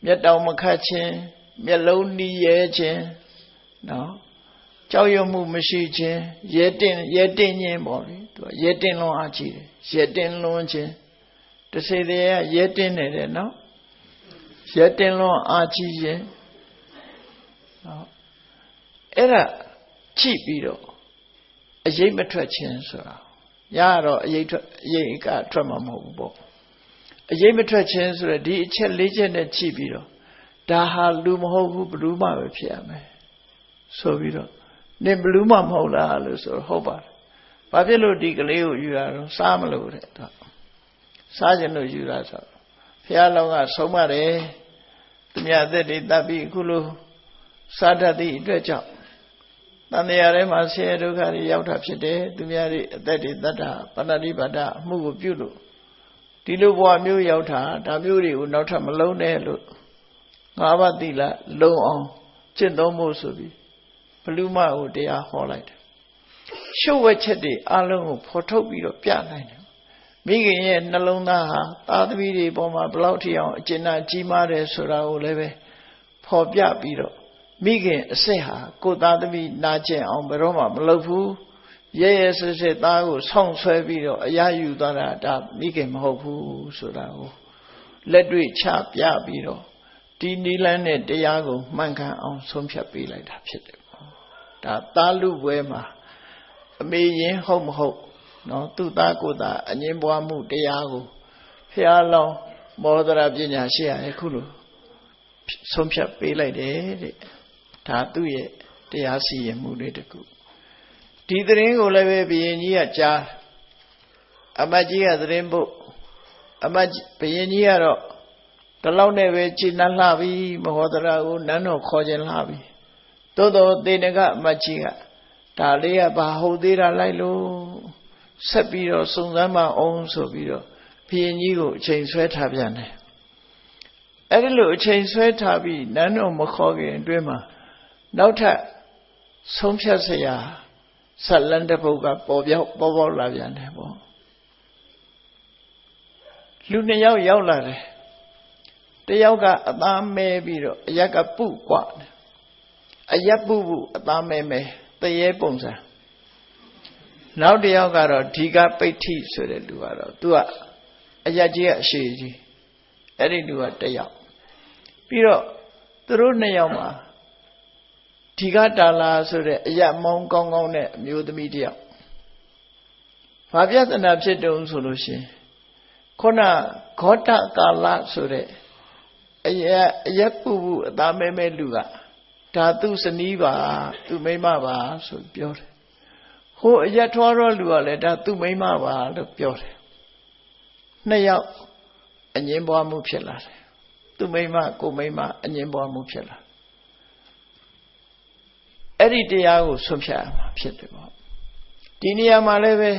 မျက်တောင်မခတ်ခြင်းမျက်လုံးနီးရဲခြင်းနော်ကြောက်ရွံ့မှုမရှိခြင်းရဲတင်ခြင်းပေါ့လေသူကရဲတင်လွန်အားကြီးတယ်ရဲတင်လွန်ခြင်းတစေတည်းကရဲတင်နေတယ်နော်ရဲတင်လွန်အားကြီးခြင်းနော်အဲ့ဒါကြည့်ပြီးတော့အရေးမထွက်ခြင်းဆိုတာရတော့အရေးကထွက်မှာမဟုတ်ဘူးပေါ့အရေးမထွက်ခြင်းဆိုရဒီအချက်၄ချက်နဲ့ကြည့်ပြီးတော့ဒါဟာလူမဟုတ်ဘူးဘလူးမှပဲဖြစ်ရမယ်ဆိုပြီးတော့နင်ဘလူးမှမဟုတ်လားလို့ဆိုတော့ဟုတ်ပါတယ်ဘာဖြစ်လို့ဒီကလေးကိုယူရတော့စားမလို့တဲ့စားခြင်းလို့ယူရဆိုဘုရားလောင်းကဆုံးမတယ်သူများအသက်တွေတတ်ပြီးအခုလိုစားတတ်သည့်အတွက်ကြောင့်တန်တရားထဲမှာဆင်းရဲဒုက္ခတွေရောက်တာဖြစ်တယ်သူများတွေအသက်တွေတတ်တာပဏ္ဏိပါဒအမှုကိုပြုလို့ဒီလိုဘဝမျိုးရောက်တာဒါမျိုးတွေကိုနောက်ထပ်မလုံးနဲ့လို့ငါးပါးသီလလုံအောင်ကျင့်သုံးဖို့ဆိုပြီးဘလူမကိုတရားဟောလိုက်တယ်ရှုပ်ဝက်ချက်တွေအလုံးကိုဖော်ထုတ်ပြီးတော့ပြနိုင်တယ်မိခင်ရဲ့နှလုံးသားဟာသားသမီးတွေပေါ်မှာဘလောက်ထိအောင်အကျဉ်းကြီးမားတယ်ဆိုတာကိုလည်းပဲဖော်ပြပြီးတော့မိခင်အစစ်ဟာကိုသားသမီးနာကျင်အောင်ဘယ်တော့မှမလုပ်ဘူးရဲရဲဆွဆွသားကိုဆောင်းဆွဲပြီးတော့အရာယူသွားတာဒါမိခင်မဟုတ်ဘူးဆိုတာကိုလက်တွေ့ချပြပြီးတော့ဒီနိလန်းနဲ့တရားကိုမှန်ကန်အောင်ဆုံးဖြတ်ပေးလိုက်တာဖြစ်တယ်ဒါသားလူပွဲမှာအမေရင်ဟုတ်မဟုတ်နော်သူ့သားကိုယ်သားအငင်းပွားမှုတရားကိုဖျားလောင်းမောဒရာပညာရှိရခုလိုဆုံးဖြတ်ပေးလိုက်တယ်တဲ့ဒါသူ့ရဲ့တရားစီရင်မှုတွေတကူဒီသတင်းကိုလည်းပဲဘုရင်ကြီးကကြားအမတ်ကြီးကသတင်းပို့အမတ်ဘုရင်ကြီးကတော့ဒီလောက်နဲ့ပဲခြေနှလှပြီးမဟောဒရာကိုနန်းတော်ခေါ်ခြင်းလှပြီးသို့တော်သေနကအမတ်ကြီးကဒါလေးကဘာဟုတ်သေးတာလိုက်လို့ဆက်ပြီးတော့စုံစမ်းမအောင်ဆိုပြီးတော့ဘုရင်ကြီးကိုအချိန်ဆွဲထားပြန်တယ်အဲ့ဒီလိုအချိန်ဆွဲထားပြီးနန်းတော်မခေါ်ခင်အတွင်းမှာနောက်ထပ်ဆုံးဖြတ်เสียဇလန်တစ်ပုဒ်ကပေါ်ပေါက်လာပြန်တယ်ပေါ့လူနှစ်ယောက်ရောက်လာတယ် တယောက်ကအသားမဲပြီးတော့အရက်ကပုကွာအရက်ပုအသားမဲမဲတရေပုံစံနောက်တယောက်ကတော့ဒီကပိဋ္ဌိဆိုတဲ့လူကတော့သူကအရက်ကြီးကအရှိကြီးအဲ့ဒီလူကတယောက်ပြီးတော့သူတို့နှစ်ယောက်မှာဒီကတာလာဆိုတဲ့အရက်မောင်းကောင်းကောင်းတဲ့အမျိုးသမီးတယောက်ဘာပြဿနာဖြစ်တုံးဆိုလို့ရှိရင်ခုနဂေါတကာလဆိုတဲ့အရက်ပုအသားမဲမဲလူကဒါသူစနီးပါသူမိမပါဆိုပြောတယ်ဟိုအရက်ထွားတော့လူကလည်းဒါသူမိမပါလို့ပြောတယ်နှစ်ယောက်အငင်းပွားမှုဖြစ်လာတယ်သူမိမကိုမိမအငင်းပွားမှုဖြစ်လာအဲ့ဒီတရားကိုဆွတ်ဖြတ်ရမှာဖြစ်တယ်ပေါ့ဒီနေရာမှာလည်းပဲ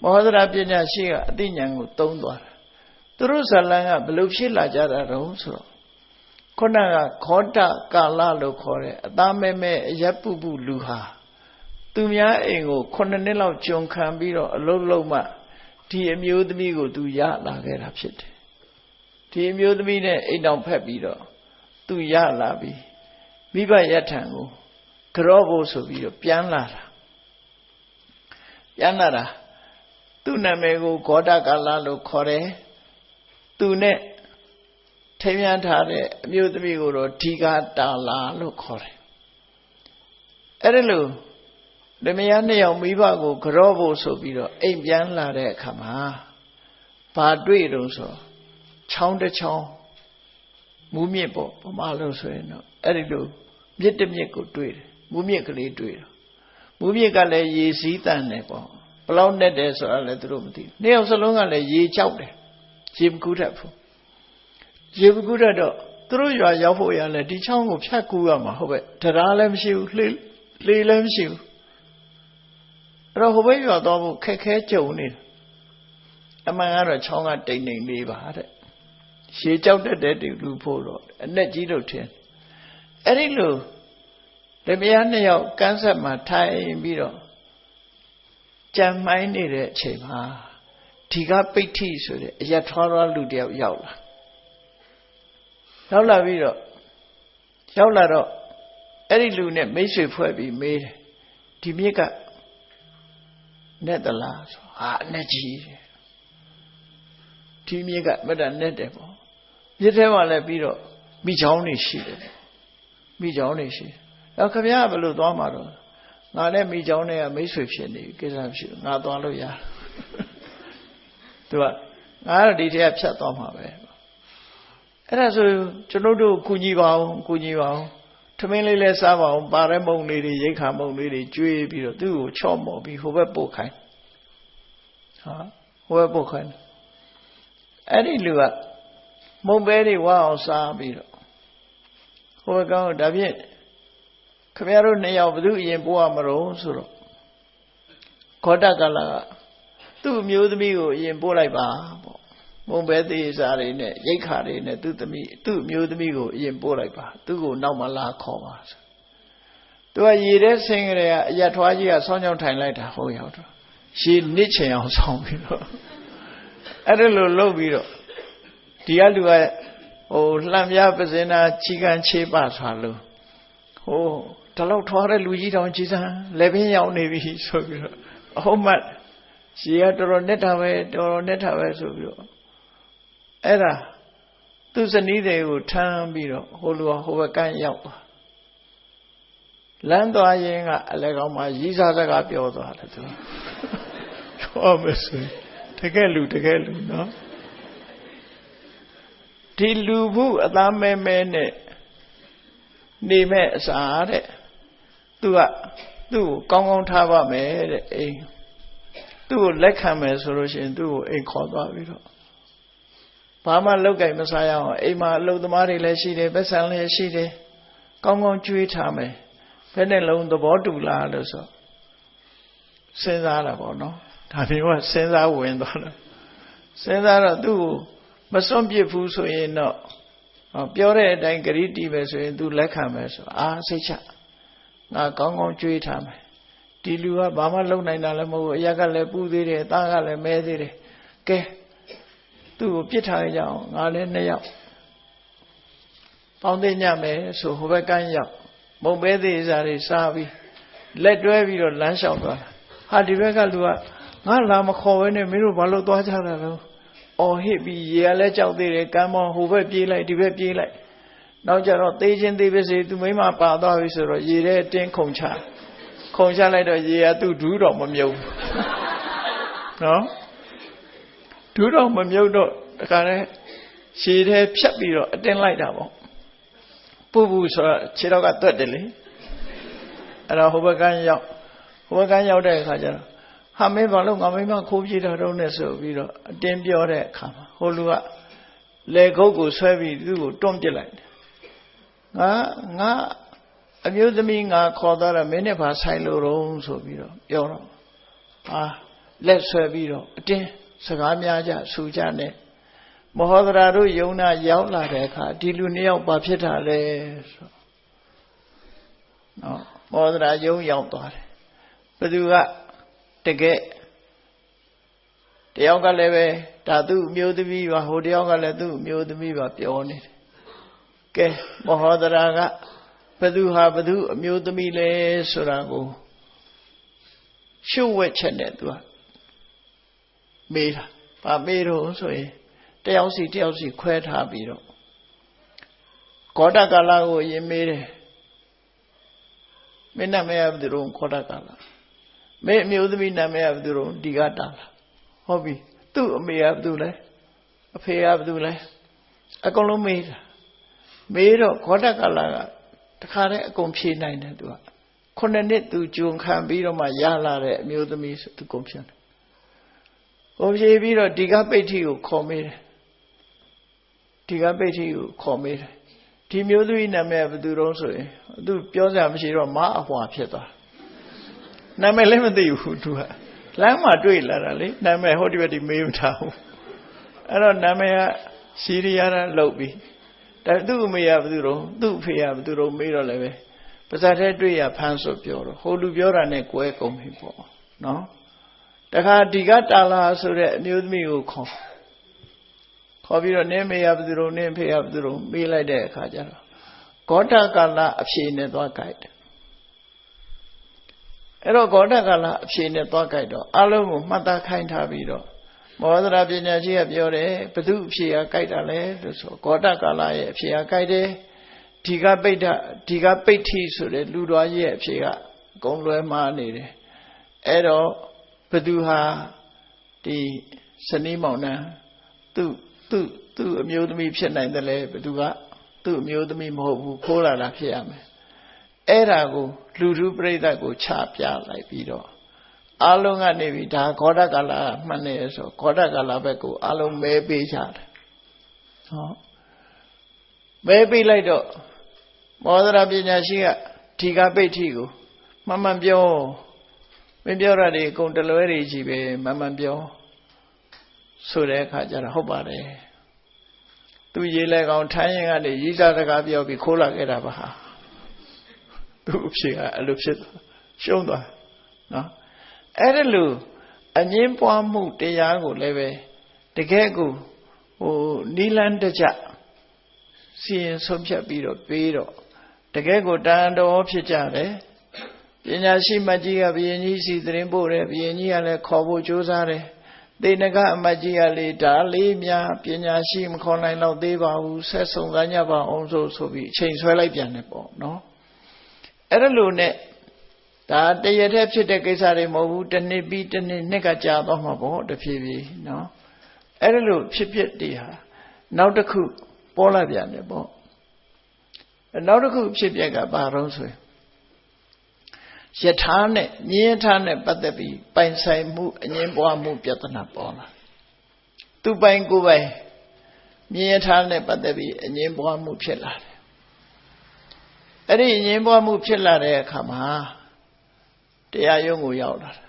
မောဟဒရာပညာရှိကအသိဉာဏ်ကိုသုံးသွားတာသူတို့ဇလံကဘလို့ဖြစ်လာကြတာတော့ဆိုတော့ခုနကခောတကာလလို့ခေါ်တဲ့အသားမဲမဲအရက်ပုလူဟာသူများအိမ်ကို9နှစ်လောက်ကြုံခံပြီးတော့အလုံးလုံးမှဒီအမျိုးသမီးကိုသူရလာခဲ့တာဖြစ်တယ်ဒီအမျိုးသမီးနဲ့အိမ်တော်ဖက်ပြီးတော့သူရလာပြီးမိဘရထံကိုကြောဖို့ဆိုပြီးတော့ပြန်လာတာသူ့နာမည်ကိုဂေါတကာလလို့ခေါ်တယ်သူနဲ့ထိမ်းမြန်းထားတဲ့အမျိုးသမီးကိုတော့ဒီကတာလာလို့ခေါ်တယ်အဲ့ဒါလို့ဓမယနှစ်ယောက်မိဘကိုကြောဖို့ဆိုပြီးတော့အိမ်ပြန်လာတဲ့အခါမှာဘာတွေ့တုံးဆိုချောင်းတစ်ချောင်းမူးမြစ်ပေါ့ပမာလို့ဆိုရင်တော့အဲ့ဒီလိုမြစ်တစ်မြစ်ကိုတွေ့တယ်မူးမြစ်ကလေးတွေ့တယ်မူးမြစ်ကလည်းရေစည်းတန်တယ်ပေါ့ဘလောက်နဲ့တယ်ဆိုတာလည်းသူတို့မသိဘူးနှစ်ယောက်စလုံးကလည်းရေကြောက်တယ်ရေမကူးတတ်ဘူးရေမကူးတတ်တော့သူတို့ရွာရောက်ဖို့ရလဲဒီချောင်းကိုဖြတ်ကူးရမှာဟုတ်ပဲတရားလည်းမရှိဘူးလေလည်းမရှိဘူးအဲ့တော့ဟိုဘက်ရွာသွားဖို့ခက်ခဲကြုံနေတယ်အမှန်ကတော့ချောင်းကတိမ်တိမ်လေးပါတဲ့ရေကြောက်တတ်တဲ့လူဖို့တော့အနဲ့ကြီးလို့ထင်အဲ့ဒီလိုဓမယနှစ်ယောက်ကန်းဆက်မှာထိုင်ပြီးတော့ကြံမိုင်းနေတဲ့အချိန်မှာဒီကပိဋ္ဌိဆိုတဲ့အရထွားလူတယောက်ရောက်လာပြီးတော့အဲ့ဒီလူနဲ့မိတ်ဆွေဖွဲ့ပြီးမေးတယ်ဒီမြစ်ကနဲ့တလားဆိုဟာနဲ့ကြီးတယ်ဒီမြစ်ကမတ္တနဲ့တယ်ပေါ့မြစ်ထဲမှာလည်းပြီးတော့မိချောင်းတွေရှိတယ်တော့ခင်ဗျားဘယ်လိုသွားမှာတော့ငါနဲ့မိချောင်းတွေကမိတ်ဆွေဖြစ်နေကိစ္စမရှိဘူးငါသွားလို့ရသူကငါတော့ဒီထဲကဖြတ်သွားမှာပဲအဲ့ဒါဆိုကျွန်တော်တို့ကူညီပါအောင်ထမင်းလေးလဲစားပါအောင်ပါတဲ့မုံလေးတွေရိတ်ခါမုံလေးတွေကျွေးပြီးတော့သူ့ကိုချော့မော်ပြီးဟိုဘက်ပို့ခိုင်းအဲ့ဒီလူကမုံပဲတွေဝအောင်စားပြီးတော့ဟိုကောင်ဒါဖြင့်ခင်ဗျားတို့နှစ်ယောက်ဘယ်သူအရင်ပို့ရမလို့ဆိုတော့ခောတကလကသူ့မျိုးသမီးကိုအရင်ပို့လိုက်ပါပေါ့မုံပဲသေးစားတွေနဲ့ရိတ်ခါတွေနဲ့သူ့မျိုးသမီးကိုအရင်ပို့လိုက်ပါသူ့ကိုနောက်မှလာခေါ်ပါဆိုသူကရေထဲဆင်းကြတဲ့အရထွားကြီးကဆောင်းချောင်းထိုင်လိုက်တာဟုတ်ရောက်တော့ရေနစ်ချင်အောင်ဆောင်းပြီးတော့အဲ့ဒါလိုလုပ်ပြီးတော့ဒီကလူကလှမ်းပြပစင်နာချီကန်ချေးပါဆွာလို့ဒါလောက်ထွားတဲ့လူကြီးတောင်ကြီးစမ်းလက်ပင်ရောက်နေပြီဆိုပြီးတော့အဟုတ်မှရေကတော်တော်နဲ့တာပဲဆိုပြီးတော့အဲ့ဒါသူ့ဇနီးတွေကိုထမ်းပြီးတော့ဟိုလူကဟိုဘက်ကရောက်သွားလမ်းသွားရင်ကအလဲကောင်မှရီးစားစကားပြောသွားတယ်သူဟောမယ်ဆိုတကယ်လူနော်ဒီလူဘူးအသားမဲမဲနဲ့နေမဲ့အစားတဲ့သူကသူ့ကိုကောင်းကောင်းထားပါမယ်တဲ့အိမ်သူ့ကိုလက်ခံမယ်ဆိုလို့ရှိရင်သူ့ကိုအိမ်ခေါ်သွားပြီးတော့ဘာမှလုပ်ကြိုင်မစားရအောင်အိမ်မှာအလုပ်သမားတွေလည်းရှိတယ်ပတ်စံလည်းရှိတယ်ကောင်းကောင်းကြွေးထားမယ်ဘယ်နဲ့လုံးသဘောတူလားလို့ဆိုစဉ်းစားတာပေါ့နော်ဒါမျိုးကစဉ်းစားဝင်သွားတယ်စဉ်းစားတော့သူ့ကိုမစွန့်ပစ်ဘူးဆိုရင်တော့ပြောတဲ့အတိုင်းဂရိတီးပဲဆိုရင်သူလက်ခံမယ်ဆိုစိတ်ချငါကောင်းကောင်းကြွေးထားမယ်ဒီလူကဘာမှလုပ်နိုင်တာလည်းမဟုတ်ဘူးအရက်ကလည်းပူသေးတယ်သားကလည်းမဲသေးတယ်ကဲသူ့ကိုပြစ်ထားကြအောင်ငါလည်းနှစ်ယောက် ပေါင်းသိညမယ်ဆိုဟိုဘက်ကန်းရောက်မုံပဲသေးစားတွေစားပြီးလက်တွဲပြီးတော့လမ်းလျှောက်သွားတာဟာဒီဘက်ကလူကငါလာမခေါ်ဘဲနဲ့မင်းတို့ဘာလို့သွားကြတာလဲအော်ဟစ်ပြီးရေကလည်းကြောက်သေးတယ်ကမ်းမောဟိုဘက်ပြေးလိုက်ဒီဘက်ပြေးလိုက်နောက်ကြတော့သေးချင်းသေးပါစေသူမိမပါသွားပြီဆိုတော့ရေထဲတင်းခုန်ချလိုက်တော့ရေကသူ့ဒူးတော်မမြုပ်နော်ဒူးတော်မမြုပ်တော့တခါတည်းရှည်ထဲဖြတ်ပြီးတော့အတင်းလိုက်တာပေါ့ပူဆိုတော့ခြေတော့ကတွက်တယ်လေအဲ့တော့ဟိုဘက်ကန်းရောက်တဲ့အခါကျတော့ဟာမင်းဘာလို့ငါမိမခိုးပြေးတာတော့နဲ့ဆိုပြီးတော့အတင်းပြောတဲ့အခါမှာဟိုလူကလေခုတ်ကိုဆွဲပြီးသူ့ကိုတွန်းပစ်လိုက်တယ်ငါအမျိုးသမီးငါခေါ်သွားတာမင်းနဲ့ဘာဆိုင်လို့တော့ဆိုပြီးတော့ပြောတော့လက်ဆွဲပြီးတော့အတင်းစကားများကြဆူကြနဲ့မဟောဒရာတို့ယုံနာရောက်လာတဲ့အခါဒီလူနှစ်ယောက်ဘာဖြစ်တာလဲဆိုနော်မဟောဒရာယုံရောက်သွားတယ်ဘသူကတကယ်တယောက်ကလည်းပဲဒါသူ့အမျိုးသမီးပါဟိုတယောက်ကလည်းသူ့အမျိုးသမီးပါပြောနေတယ်ကဲမဟောဒရာကဘသူဟာဘသူအမျိုးသမီးလဲဆိုတာကိုရှုပ်ဝက်ချက်နဲ့သူကမေးတာဗာမေးတော့ဆိုရင်တယောက်စီခွဲထားပြီးတော့ဂေါတကာလကိုရင်မေးတယ်မင်းနာမည်ကဘယ်သူတော့ဂေါတကာလမင်းအမျိုးသမီးနာမည်ကဘယ်သူတော့ဒီကတာလားဟုတ်ပြီသူ့အမေကဘယ်သူလဲအဖေကဘယ်သူလဲအကုန်လုံးမေးတာမေးတော့ဂေါတကာလကတခါတည်းအကုန်ဖြေနိုင်တယ်သူက9နှစ်သူဂျုံခံပြီးတော့မှရလာတဲ့အမျိုးသမီးသူကုန်ပြန်တယ်။ဟိုဖြေပြီးတော့ဒီကပိဋ္ဌိကိုခေါ်မေးတယ်။ဒီမျိုးသမီးနာမည်ဘယ်သူတော့ဆိုရင်သူပြောစရာမရှိတော့မအဟွာဖြစ်သွား။နာမည်လည်းမသိဘူးသူကလမ်းမှာတွေ့လာတာလေနာမည်ဟိုဒီဘက်ဒီမေးမထားဘူး။အဲ့တော့နာမည်ကစီရီယာရလောက်ပြီးဒါသူ့အမေကဘယ်သူတော့သူ့အဖေကဘယ်သူတော့မေးတော့လည်းပဲပါဇာထဲတွေ့ရဖမ်းဆိုပြောတော့ဟိုလူပြောတာနဲ့ကွဲကုန်ပြီပေါ့နော်တခါဒီကတာလာဆိုတဲ့အမျိုးသမီးကိုခေါ်ပြီးတော့နင်းမေရဘယ်သူတော့နင်းဖေရဘယ်သူတော့မေးလိုက်တဲ့အခါကျတော့ဂေါတကာလအဖြေနဲ့သွားကြိုက်တယ်အဲ့တော့ဂေါတကာလအဖြေနဲ့သွားကြိုက်တော့အလုံးကိုမှတ်သားခိုင်းထားပြီးတော့မောဟဒရာပညာရှိကပြောတယ်ဘသူအဖြေကကြိုက်တာလဲလို့ဆိုဂေါတကာလရဲ့အဖြေကကြိုက်တယ်ဒီကပိဋ္ဌဆိုတဲ့လူတော်ရဲ့အဖြေကအကုန်လွဲမှားနေတယ်အဲ့တော့ဘသူဟာဒီစနီးမောင်နှံသူ့အမျိုးသမီးဖြစ်နိုင်တယ်လေဘသူကသူ့အမျိုးသမီးမဟုတ်ဘူးခိုးလာတာဖြစ်ရမယ်အဲ့ဒါကိုလူထုပြိဿကိုချပြလိုက်ပြီးတော့အလုံးကနေပြီးဒါဂေါတကာလမှန်တယ်ဆိုဂေါတကာလဘက်ကိုအလုံးမဲပေးကြတယ်ဟောမဲပေးလိုက်တော့မောဒရာပညာရှိကဒီကပိဋ္ဌိကိုမှန်ပြောမင်းပြောတာတွေအကုန်တလွဲတွေကြီးပဲမှန်ပြောဆိုတဲ့အခါကျတော့ဟုတ်ပါတယ်သူရေလဲကောင်ထိုင်းရင်ကနေရီးစားတကားပြောပြီးခိုးလာခဲ့တာပါဟာသူ့အဖြစ်ကအဲ့လိုဖြစ်ရှုံးသွားနော်အဲ့ဒါလို့အငင်းပွားမှုတရားကိုလည်းပဲတကယ်ကိုနီလန်းတကြစီရင်ဆုံးဖြတ်ပြီးတော့ပေးတော့တကယ်ကိုတန်တော်ဖြစ်ကြတယ်ပညာရှိမကြီးကဘုရင်ကြီးစီသတင်းပို့တယ်ဘုရင်ကြီးကလည်းခေါ်ဖို့ကြိုးစားတယ်သေနကအမကြီးကလေဒါလေးများပညာရှိမခေါ်နိုင်တော့သေးပါဘူးဆက်ဆုံစားကြပါအောင်ဆိုပြီးအချိန်ဆွဲလိုက်ပြန်တယ်ပေါ့နော်အဲ့ဒါလို့နဲ့ဒါတရထဲဖြစ်တဲ့ကိစ္စတွေမဟုတ်ဘူးတစ်နှစ်ပြီးတစ်နှစ်ကကြာသွားမှာပေါ့တဖြည်းဖြည်းနော်အဲ့ဒါလို့ဖြစ်တည်ဟာနောက်တစ်ခုပေါ်လာပြန်တယ်ပေါ့နောက်တစ်ခုဖြစ်ပျက်ကဘာတော့ဆိုရင်ယထာနဲ့မြင်းယထာနဲ့ပတ်သက်ပြီးပိုင်ဆိုင်မှုအငြင်းပွားမှုပြဿနာပေါ်လာသူပိုင်ကိုယ်ပိုင်မြင်းယထာနဲ့ပတ်သက်ပြီးအငြင်းပွားမှုဖြစ်လာတယ်အဲ့ဒီအငြင်းပွားမှုဖြစ်လာတဲ့အခါမှာတရားရုံးကိုရောက်လာတာ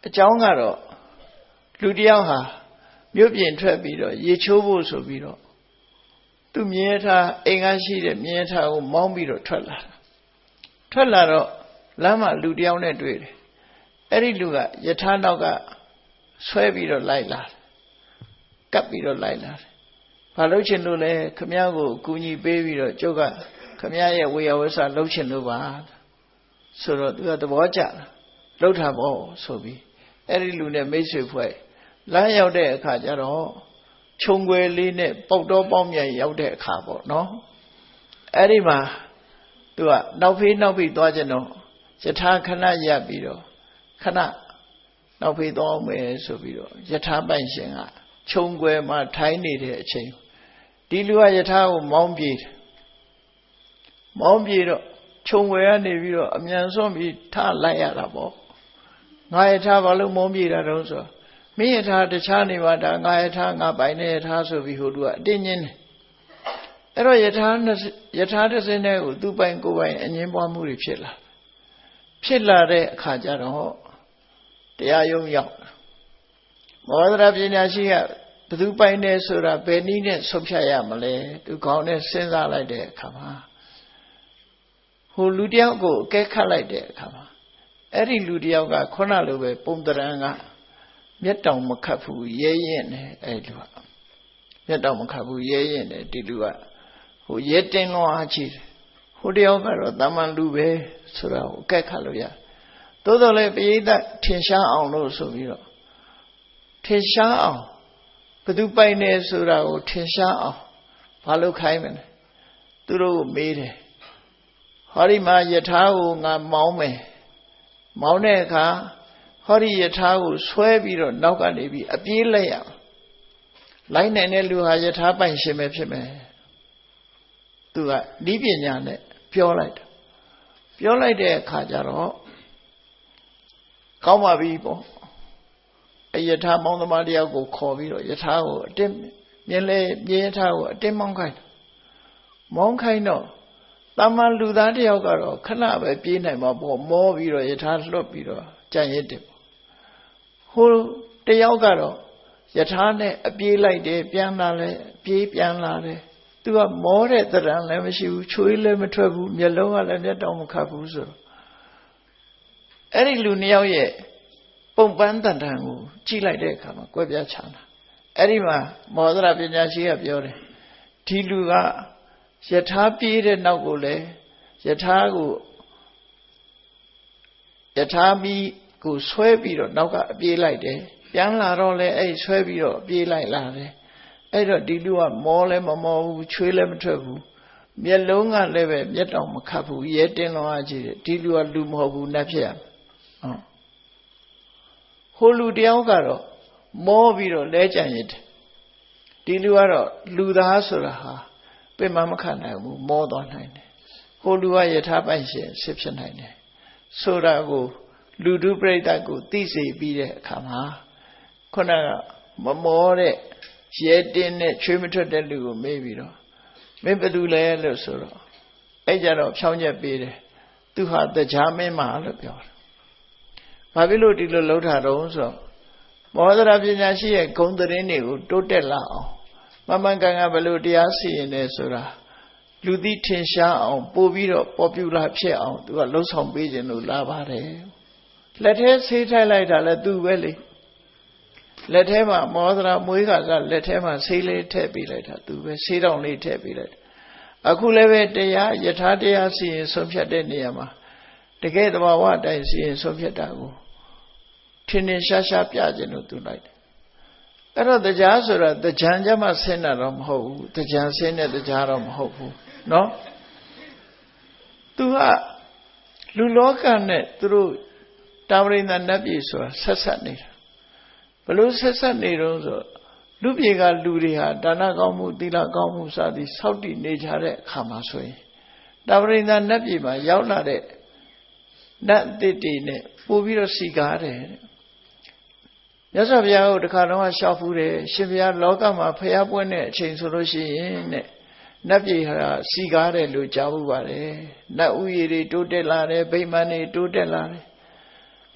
အကြောင်းကတော့လူတယောက်ဟာမြို့ပြင်ထွက်ပြီးတော့ရေချိုးဖို့ဆိုပြီးတော့သူမြင်းယထာအိမ်ကရှိတဲ့မြင်းယထာကိုမောင်းပြီးတော့ထွက်လာတော့လမ်းမှာလူတယောက်နဲ့တွေ့တယ်အဲ့ဒီလူကယထာနောက်ကဆွဲပြီးတော့လိုက်လာတယ်ကပ်ပြီးတော့လိုက်လာတယ် ဘာလုပ်ချင်လို့လဲခမည်းကိုကူညီပေးပြီးတော့ကျုပ်ကခမည်းရဲ့ဝေယဝဆလုပ်ချင်လို့ပါဆိုတော့သူကသဘောကျတာလှုပ်တာပေါ့ဆိုပြီးအဲ့ဒီလူနဲ့မိတ်ဆွေဖွဲ့လမ်းရောက်တဲ့အခါကျတော့ခြုံွယ်လေးနဲ့ပေါက်တော့ပေါက်မြိုင်ရောက်တဲ့အခါပေါ့နော်အဲ့ဒီမှာသူကနောက်ဖေးသွားကြတော့ယထာခဏရပ်ပြီးတော့ခဏနောက်ဖေးသွားအောင်မယ်ဆိုပြီးတော့ယထာပိုင်ရှင်ကခြုံွယ်မှာထိုင်းနေတဲ့အချိန်ဒီလူကယထာကိုမောင်းပြေးတော့ခြုံွယ်ကနေပြီးတော့အမြန်ဆုံးပြီးထလိုက်ရတာပေါ့ငါယထာဘာလို့မောင်းပြေးတာတုံးဆိုမင်းယထာတခြားနေပါဒါငါယထာငါပိုင်နေယထာဆိုပြီးဟိုလူကအတင်းညင်းတယ်အဲ့တော့ယထာတစ်စင်းနဲ့ကိုသူပိုင်ကိုပိုင်အငင်းပွားမှုတွေဖြစ်လာတဲ့အခါကျတော့တရားရုံးရောက်မောဒရာပညာရှိကဘသူပိုင်နေဆိုတာဘယ်နည်းနဲ့ဆုံးဖြတ်ရမလဲသူခေါင်းနဲ့စဉ်းစားလိုက်တဲ့အခါမှာဟိုလူတယောက်ကိုအကဲခတ်လိုက်တဲ့အခါမှာအဲ့ဒီလူတယောက်ကခုနလိုပဲပုံတရံကမျက်တောင်မခတ်ဘူးရဲရင်နဲ့အဲ့လူကမျက်တောင်မခတ်ဘူးရဲရင်နဲ့ဒီလူကဟိုရဲတင်းလွန်အားကြီးတယ်ဟိုတယောက်ကတော့တာမန်လူပဲဆိုတာကိုအကဲခတ်လို့ရသို့တော်လည်းပရိသတ်ထင်ရှားအောင်လို့ဆိုပြီးတော့ထင်ရှားအောင်ဘသူပိုင်နေဆိုတာကိုထင်ရှားအောင်ဘာလို့ခိုင်းမလဲသူတို့ကိုမေးတယ်ဟောဒီမှာယထာကိုငါမောင်းမယ်မောင်းတဲ့အခါဟောဒီယထာကိုဆွဲပြီးတော့နောက်ကနေပြီးအပြေးလိုက်ရလိုက်နိုင်တဲ့လူဟာယထာပိုင်ရှင်ပဲဖြစ်မယ်သူကဤပညာနဲ့ပြောလိုက်တဲ့အခါကျတော့ကောင်းပါပြီပေါ့အယထာမောင်းသမားတယောက်ကိုခေါ်ပြီးတော့ယထာကိုအတင်းမြင်ယထာကိုအတင်းမောင်းခိုင်းတော့တာမန်လူသားတယောက်ကတော့ခဏပဲပြေးနိုင်မှာပေါ့မောပြီးတော့ယထာလွတ်ပြီးတော့ကြံ့ရစ်တယ်ဟိုတယောက်ကတော့ယထာနဲ့အပြေးလိုက်တယ်ပြန်လာလဲပြေးပြန်လာတယ်သူကမောတဲ့တရံလည်းမရှိဘူးချွေးလည်းမထွက်ဘူးမျက်လုံးကလည်းမျက်တောင်မခတ်ဘူးဆိုတော့အဲ့ဒီလူနှစ်ယောက်ရဲ့ပုံပန်းတန်တန်ကိုကြည့်လိုက်တဲ့အခါမှာကွဲပြားခြားတာအဲ့ဒီမှာမောဒရာပညာရှိကပြောတယ်ဒီလူကယထာပြေးတဲ့နောက်ကိုလည်းယထာမီကိုဆွဲပြီးတော့နောက်ကအပြေးလိုက်တယ်ပြန်လာတော့လဲအဲ့ဆွဲပြီးတော့ပြေးလိုက်လာတယ်အဲ့တော့ဒီလူကမောလည်းမမောဘူးချွေးလည်းမထွက်ဘူးမျက်လုံးကလည်းပဲမျက်တောင်မခတ်ဘူးရဲတင်းလွန်အားကြီးတယ်ဒီလူကလူမဟုတ်ဘူးနတ်ဖြစ်ရဟိုလူတယောက်ကတော့မောပြီးတော့လဲကြံရစ်တယ်ဒီလူကတော့လူသားဆိုတာဟာပြမမခံနိုင်ဘူးမောသွားနိုင်တယ်ဟိုလူကယထာပိုင်ရှင်ဖြစ်ဖြစ်နိုင်တယ်ဆိုတာကိုလူတုပရိသတ်ကိုသိစေပြီးတဲ့အခါမှာခုနကမမောတဲ့ရဲတင်းနဲ့ချွေးမထွက်တဲ့လူကိုမေးပြီးတော့မင်းဘယ်သူလဲလို့ဆိုတော့အဲ့ကြတော့ဖြောင်းချက်ပေးတယ်သူဟာတရားမင်းမလို့ပြောတယ်ဘာဖြစ်လို့ဒီလိုလှုပ်တာတော့ဆိုတော့မောဒရာပညာရှိရဲ့ဂုဏ်သတင်းတွေကိုတိုးတက်လာအောင်မမှန်ကန်ကန်ဘယ်လိုတရားစီရင်လဲဆိုတာလူသိထင်ရှားအောင်ပို့ပြီးတော့ပေါ်ပြူလာဖြစ်အောင်သူကလှုပ်ဆောင်ပေးခြင်းလို့လာပါတယ်လက်ထဲဆေးထိုက်လိုက်တာလဲသူပဲလေလက်ထဲမှာမောဒရာမွေးကလက်ထဲမှာဆေးလေးထည့်ပေးလိုက်တာသူပဲဆေးတောင်လေးထည့်ပေးလိုက်အခုလည်းပဲတရားယထာတရားစီရင်ဆုံးဖြတ်တဲ့နေရာမှာတကယ်တဘာဝအတိုင်းစီရင်ဆုံးဖြတ်တာကိုထင်ထင်ရှားရှားပြခြင်းလို့သူလိုက်တယ်အဲ့တော့တရားဆိုတာတရားကြမှာဆင်းတာတော့မဟုတ်ဘူးတရားဆင်းတဲ့တရားတော့မဟုတ်ဘူးเนาะသူကလူလောကနဲ့သူတို့တာဝရိန္ဒနတ်ပြည်ဆိုတာဆက်ဆက်နေတာဘလို့ဆက်ဆက်နေတော့ဆိုလူပြေကလူတွေဟာဒါနကောင်းမှုသီလကောင်းမှုစသည်စောင့်တည်နေကြတဲ့အခါမှာဆိုရင်တာဝရိန္ဒနတ်ပြည်မှာရောက်လာတဲ့နတ်အစ်တီနဲ့ပို့ပြီးတော့စီကားတယ်မြတ်စွာဘုရားကိုတခါတော့ရှောက်ဖူးတယ်ရှင်ဘုရားလောကမှာဖျားပွင့်တဲ့အချိန်ဆိုလို့ရှိရင်တဲ့နတ်ပြည်ဟာစီကားတယ်လို့ကြားဘူးပါတယ်နတ်ဥယျာဉ်တွေတိုးတက်လာတယ်ဗိမာန်တွေတိုးတက်လာတယ်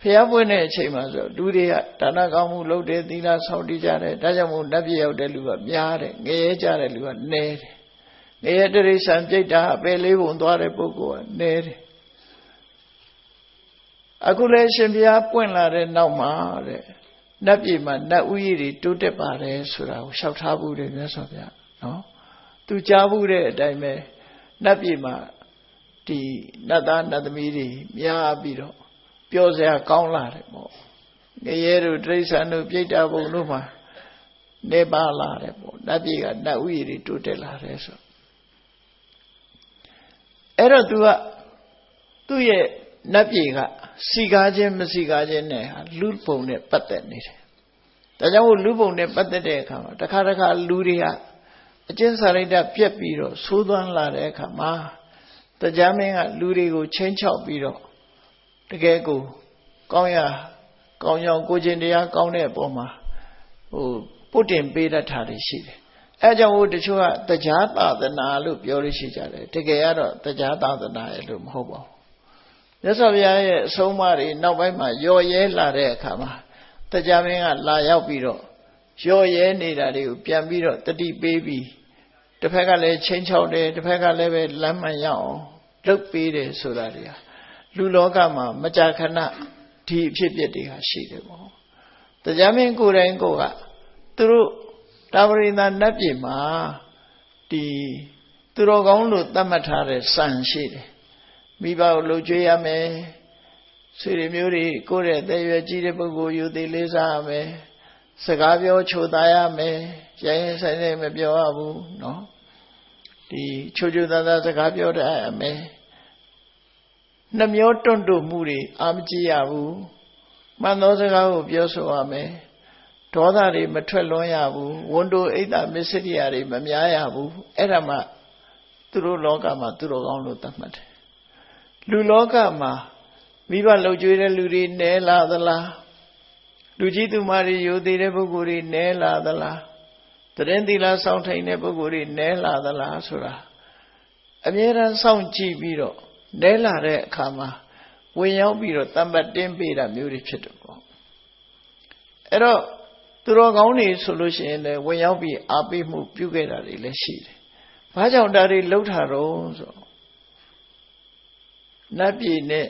ဖျားပွင့်တဲ့အချိန်မှာဆိုလူတွေကဒါနကောင်းမှုလုပ်တယ်သီလဆောက်တည်ကြတယ်ဒါကြောင့်မို့နတ်ပြည်ရောက်တဲ့လူကများတယ်ငရဲကြတဲ့လူကနည်းတယ်ငရဲတိရစ္ဆာန်ပြိတ္တာအပယ်လေးပုံသွားတဲ့ပုဂ္ဂိုလ်ကနည်းတယ်အခုလည်းရှင်ဘုရားပွင့်လာတဲ့နောက်မှာတဲ့နတ်ပြည်မှာနတ်ဥယျာဉ်တွေတိုးတက်ပါတယ်ဆိုတာကိုလျှောက်ထားဘူးတယ်မြတ်စွာဘုရား နော်သူကြားဘူးတဲ့အတိုင်းပဲနတ်ပြည်မှာဒီနတ်သားနတ်သမီးတွေများပြီးတော့ပျော်စရာကောင်းလာတယ်ပေါ့ငရဲတို့တိရစ္ဆာန်တို့ပြိတ္တာဘုံတို့မှာနေပါလာတယ်ပေါ့နတ်ပြည်ကနတ်ဥယျာဉ်တွေတိုးတက်လာတယ်ဆိုအဲ့တော့သူ့ရဲ့နတ်ပြည်ကစီကားခြင်းမစီကားခြင်းနဲ့လူပုံနဲ့ပတ်သက်နေတယ်ဒါကြောင့်မို့လူပုံနဲ့ပတ်သက်တဲ့အခါမှာတစ်ခါလူတွေကအကျဉ်းစာရိတ္တပြက်ပြီးတော့သိုးသွမ်းလာတဲ့အခါမှာတရားမင်းကလူတွေကိုချင်းချောက်ပြီးတော့တကယ်ကိုကောင်းကြောင်ကိုချင်းတရားကောင်းတဲ့အပေါ်မှာပုတ်တင်ပေးတတ်တာတွေရှိတယ်အဲကြောင့်တချို့ကတရားသာသနာလို့ပြောလို့ရှိကြတယ်တကယ်ကတော့တရားသာသနာရဲ့လို့မဟုတ်ပါဘူးမြတ်စွာဘုရားရဲ့အဆုံးအမတွေနောက်ပိုင်းမှာရော်ရဲလာတဲ့အခါမှာတရားမင်းကလာရောက်ပြီးတော့ရော်ရဲနေတာတွေကိုပြန်ပြီးတော့တတိပေးပြီးတစ်ဖက်ကလည်းချင်းချောက်တယ်တစ်ဖက်ကလည်းပဲလမ်းမှန်ရအောင်လုပ်ပေးတယ်ဆိုတာတွေကလူလောကမှာမကြာခဏဒီအဖြစ်အပျက်တွေကရှိတယ်ပေါ့တရားမင်းကိုယ်တိုင်ကသူတို့တာဝရိန္ဒနတ်ပြည်မှာဒီသူတော်ကောင်းလို့သတ်မှတ်ထားတဲ့စံရှိတယ်မိဘကိုလှုပ်ကြွေးရမယ်ဆွေတွေမျိုးတွေကိုယ့်ရဲ့တဲ့ရွယ်ကြီးတဲ့ပုဂ္ဂိုလ်ယူသေးလေးစားရမယ်စကားပြောချိုသားရမယ်ရိုင်းရင်ဆိုင်ဆိုင်မပြောရဘူးနော်ဒီချိုသားသားစကားပြောတတ်ရမယ်နှမျောတွန့်တုမှုတွေအာမကြည့်ရဘူးမှန်သောစကားကိုပြောဆိုရမယ်ဒေါသတွေမထွက်လွန်ရဘူးဝန်တိုအိတ်တာမစ္စရိယာတွေမများရဘူးအဲ့ဒါမှသူတို့လောကမှာသူတော်ကောင်းလို့သတ်မှတ်တယ်လူလောကမှာမိဘလှုပ်ကြွေးတဲ့လူတွေနဲလာသလားလူကြီးသူမတွေယိုသေးတဲ့ပုဂ္ဂိုလ်တွေနဲလာသလားတရင်သီလစောင့်ထိုင်တဲ့ပုဂ္ဂိုလ်တွေနဲလာသလားဆိုတာအမြဲတမ်းစောင့်ကြည့်ပြီးတော့နဲလာတဲ့အခါမှာဝင်ရောက်ပြီးတော့တမ္ပတ်တင်းပေးတာမျိုးတွေဖြစ်တယ်ပေါ့အဲ့တော့သူတော်ကောင်းတွေဆိုလို့ရှိရင်လည်းဝင်ရောက်ပြီးအားပေးမှုပြုခဲ့တာတွေလည်းရှိတယ်။ဘာကြောင့်ဒါတွေလှုပ်တာတော့ဆိုနတ်ပြည်နဲ့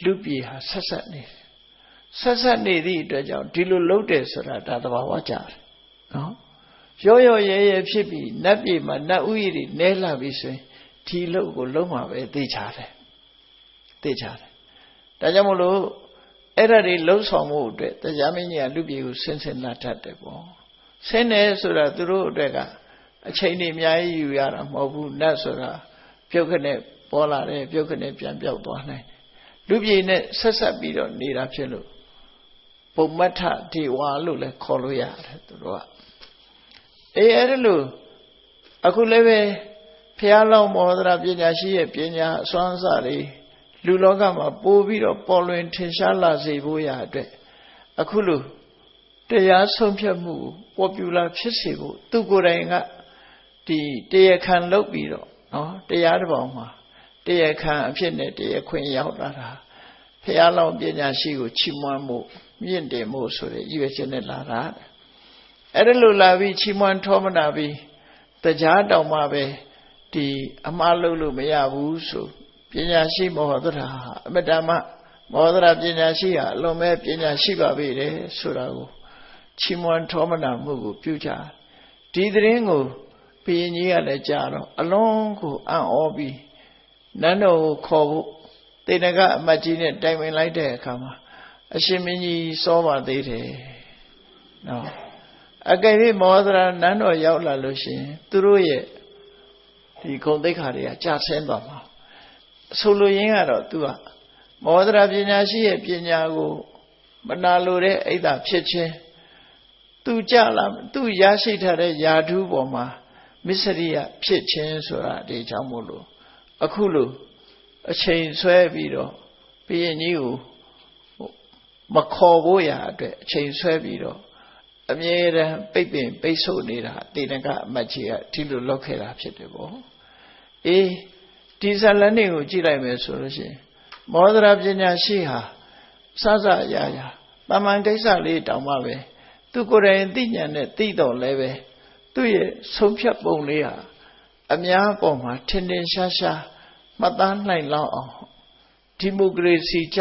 လူပြည်ဟာဆက်ဆက်နေတယ်။ဆက်ဆက်နေသည့်အတွက်ကြောင့်ဒီလိုလှုပ်တယ်ဆိုတာဒါသဘာဝကျတယ်နော်။ရောရဲဖြစ်ပြီးနတ်ပြည်မှာနတ်ဥယျာဉ်တွေနဲလာပြီဆိုရင်ဒီလှုပ်ကိုလုံးမှာပဲသိချတယ်။သိချတယ်။ဒါကြောင့်မလို့အဲ့ဒါတွေလှုပ်ဆောင်မှုအတွက်တရားမင်းကြီးကလူပြည်ကိုဆင်းလာတတ်တယ်ပေါ့ဆင်းတယ်ဆိုတာသူတို့အတွက်ကအချိန်တွေအများကြီးယူရတာမဟုတ်ဘူးနတ်ဆိုတာပြုတ်ခနဲ့ပေါ်လာတယ်ပြုတ်ခနဲ့ပြန်ပြောက်သွားနိုင်တယ်လူပြည်နဲ့ဆက်ဆက်ပြီးတော့နေတာဖြစ်လို့ပုံမထဒေဝါလို့လည်းခေါ်လို့ရတယ်သူတို့ကအဲ့ဒါလို့အခုလည်းပဲဖျားလောင်းမောဒရာပညာရှိရဲ့ပညာအစွမ်းအစတွေလူလောကမှာပို့ပြီးတော့ပေါ်လွင်ထင်ရှားလာစေဖို့ရအတွက်အခုလိုတရားဆုံးဖြတ်မှုပေါ်ပြူလာဖြစ်စေဖို့သူကိုယ်တိုင်ကဒီတရားခံလုပ်ပြီးတော့နော်တရားတစ်ပေါင်းမှာတရားခံအဖြစ်နဲ့တရားခွင့်ရောက်လာတာဖျားလောင်းပညာရှိကိုချီးမွမ်းမှုမြင့်တင်မှုဆိုတဲ့ရည်ရွယ်ချက်နဲ့လာတာအဲ့ဒါလိုလာပြီးချီးမွမ်းထောမနာပြီးတရားတောင်မှပဲဒီအမှားလုပ်လို့မရဘူးဆိုပညာရှိမောဟဒရာအမတ္တမမောဟဒရာပညာရှိဟာအလုံးမဲ့ပညာရှိပါပေတယ်ဆိုတာကိုချီးမွမ်းထောမနာမှုကိုပြုကြဒီသတင်းကိုဘုရင်ကြီးကလည်းကြားတော့အလုံးကိုအံ့ဩပြီးနန်းတော်ကိုခေါ်ဖို့တေနကအမတ်ကြီးနဲ့တိုင်ပင်လိုက်တဲ့အခါမှာအရှင်မင်းကြီးစောပါသေးတယ်နော်အကယ်၍မောဟဒရာနန်းတော်ရောက်လာလို့ရှိရင်သူတို့ရဲ့ဒီဂုဏ်သိက္ခာတွေကကျဆင်းသွားမှာဆိုလိုရင်းကတော့သူကမောဟဒရာပညာရှိရဲ့ပညာကိုမနာလိုတဲ့အိတ်သာဖြစ်ခြင်းသူကြလာသူရရှိထားတဲ့ယာဓုပေါ်မှာမစ္စရိယဖြစ်ခြင်းဆိုတာဒီကြောင့်မို့လို့အခုလိုအချိန်ဆွဲပြီးတော့ဘုရင်ကြီးကိုမခေါ်ဖို့ရာအတွက်အချိန်ဆွဲပြီးတော့အမြဲတမ်းပိတ်ဆို့နေတာတေနကအမတ်ကြီးကဒီလိုလုပ်ခဲ့တာဖြစ်တယ်ပေါ့အေးဒီဇာလန်တွေကိုကြည့်လိုက်မယ်ဆိုလို့ရှိရင်မောဒရာပညာရှိဟာစစရာတာမန်ကိစ္စလေးတောင်မှပဲသူကိုယ်တိုင်သိဉာဏ်နဲ့သိတော့လည်းပဲသူ့ရဲ့ဆုံးဖြတ်ပုံလေးဟာအများပေါ်မှာထင်ထင်ရှားရှားမှတ်သားနိုင်လောက်အောင်ဒီမိုကရေစီကြ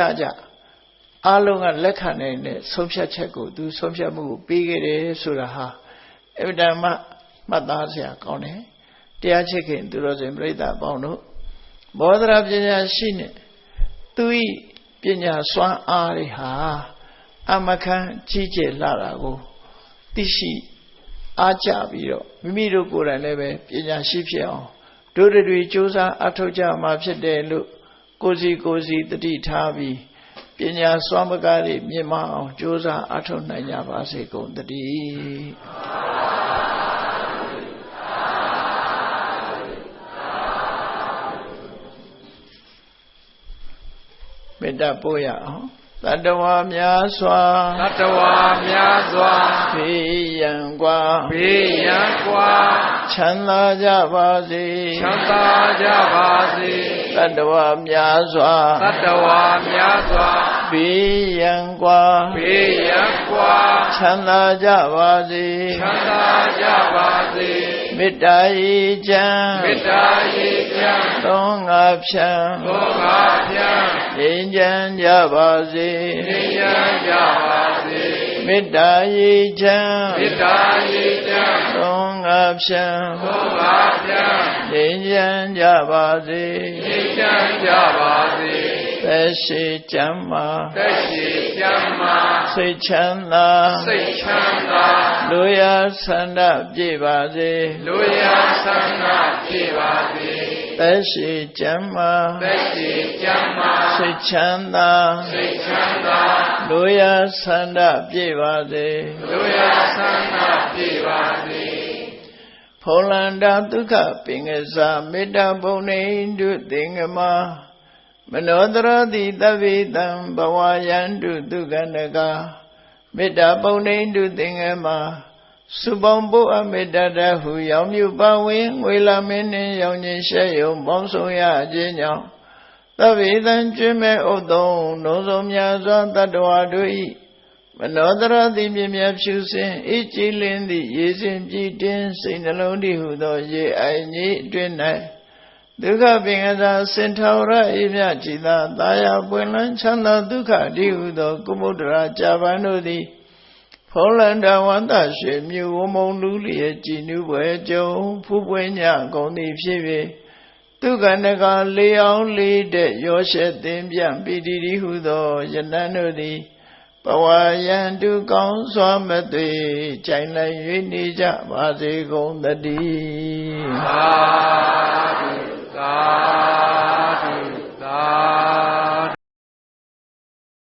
အားလုံးကလက်ခံနိုင်တဲ့ဆုံးဖြတ်ချက်ကိုသူဆုံးဖြတ်မှုကိုပေးခဲ့တယ်ဆိုတာဟာအဗ္ဗဓမ္မ မှတ်သားစရာကောင်းတယ်တရားချစ်ခင်သူတော်စင်ပြိဿအပေါင်းတို့ဘောဓရာပညာရှိနဲ့သူဤပညာစွမ်းအားတွေဟာအမခံကြီးကျယ်လာတာကိုသိရှိအားကြပြီးတော့မိမိတို့ကိုယ်တိုင်လည်းပဲပညာရှိဖြစ်အောင်တို့တွေစ조사အထောက်ကြမှာဖြစ်တယ်လို့ကိုစီတတိထားပြီးပညာစွမ်းပကားတွေမြင့်မအောင်ကြိုးစားအထောက်နိုင်ကြပါစေကုန်သတည်းမေတ္တာပို့ရအောင်တတ္တဝါများစွာဘေးရန်กว่าချမ်းသာကြပါစေတတ္တဝါများစွာဘေးရန်กว่าချမ်းသာကြပါစေမေတ္တာရေချမ်းသောငါဖြံငြိမ်းချမ်းကြပါစေမေတ္တာရေချမ်းသောငါဖြံငြိမ်းချမ်းကြပါစေသက်ရှိချမ်းမာစိတ်ချမ်းသာလူရဆန္ဒပြည့်ပါစေသက်ရှိချမ်းမာစိတ်ချမ်းသာလူရဆန္ဒပြည့်ပါစေဖုံလန္တာဒုက္ခပင်ကစားမေတ္တာဘုံနေတုသင်္ကမမနောတရတိသဗ္ဗေတံဘဝယန္တုဒုက္ခနကမေတ္တာဘုံနေတုသင်္ကမစုပေါင်းဖို့အမေတ္တာတဟုရောင်မြူပါဝင်ငွေလာမင်းနှင့်ရောင်ခြင်းရှဲယုံပေါင်းဆောင်ရခြင်းကြောင့်သဗ္ဗေတံကျွမ်းမဲ့ဥဒ္ဒုံလုံးစုံများစွာတတ္တဝါတို့၏မနောတရတိမြင်မြဖြူစင်အေးကြည်လင်းသည့်ရေစဉ်ကြည်တင်းစိတ်နှလုံးတည်ဟုသောရေအိုင်ကြီးအတွင်း၌ဒုက္ခပင်ကစားစင်ထောရအေးမြကြည်သာသာယာပွင့်လန်းချမ်းသာဒုက္ခတည်ဟုသောကုမုဒ္ဒရာကြာပန်တို့သည်ဖုံးလန္တဝန္တရွှေမြူဝမုံလူလျက်ကြည်နူးပွဲကြုံဖူးပွင့်ညကုန်သည်ဖြစ်၍ဒုက္ခနကလေးအောင်လေးတဲ့ရောရှက်သင်ပြန့်ပိတိတိဟုသောယနန်တို့သည်ဘဝယန္တုကောင်းစွာမသွေကြိုင်လိုက်၍နေကြပါစေကုန်သတည်းသာဓုသာဓုသာ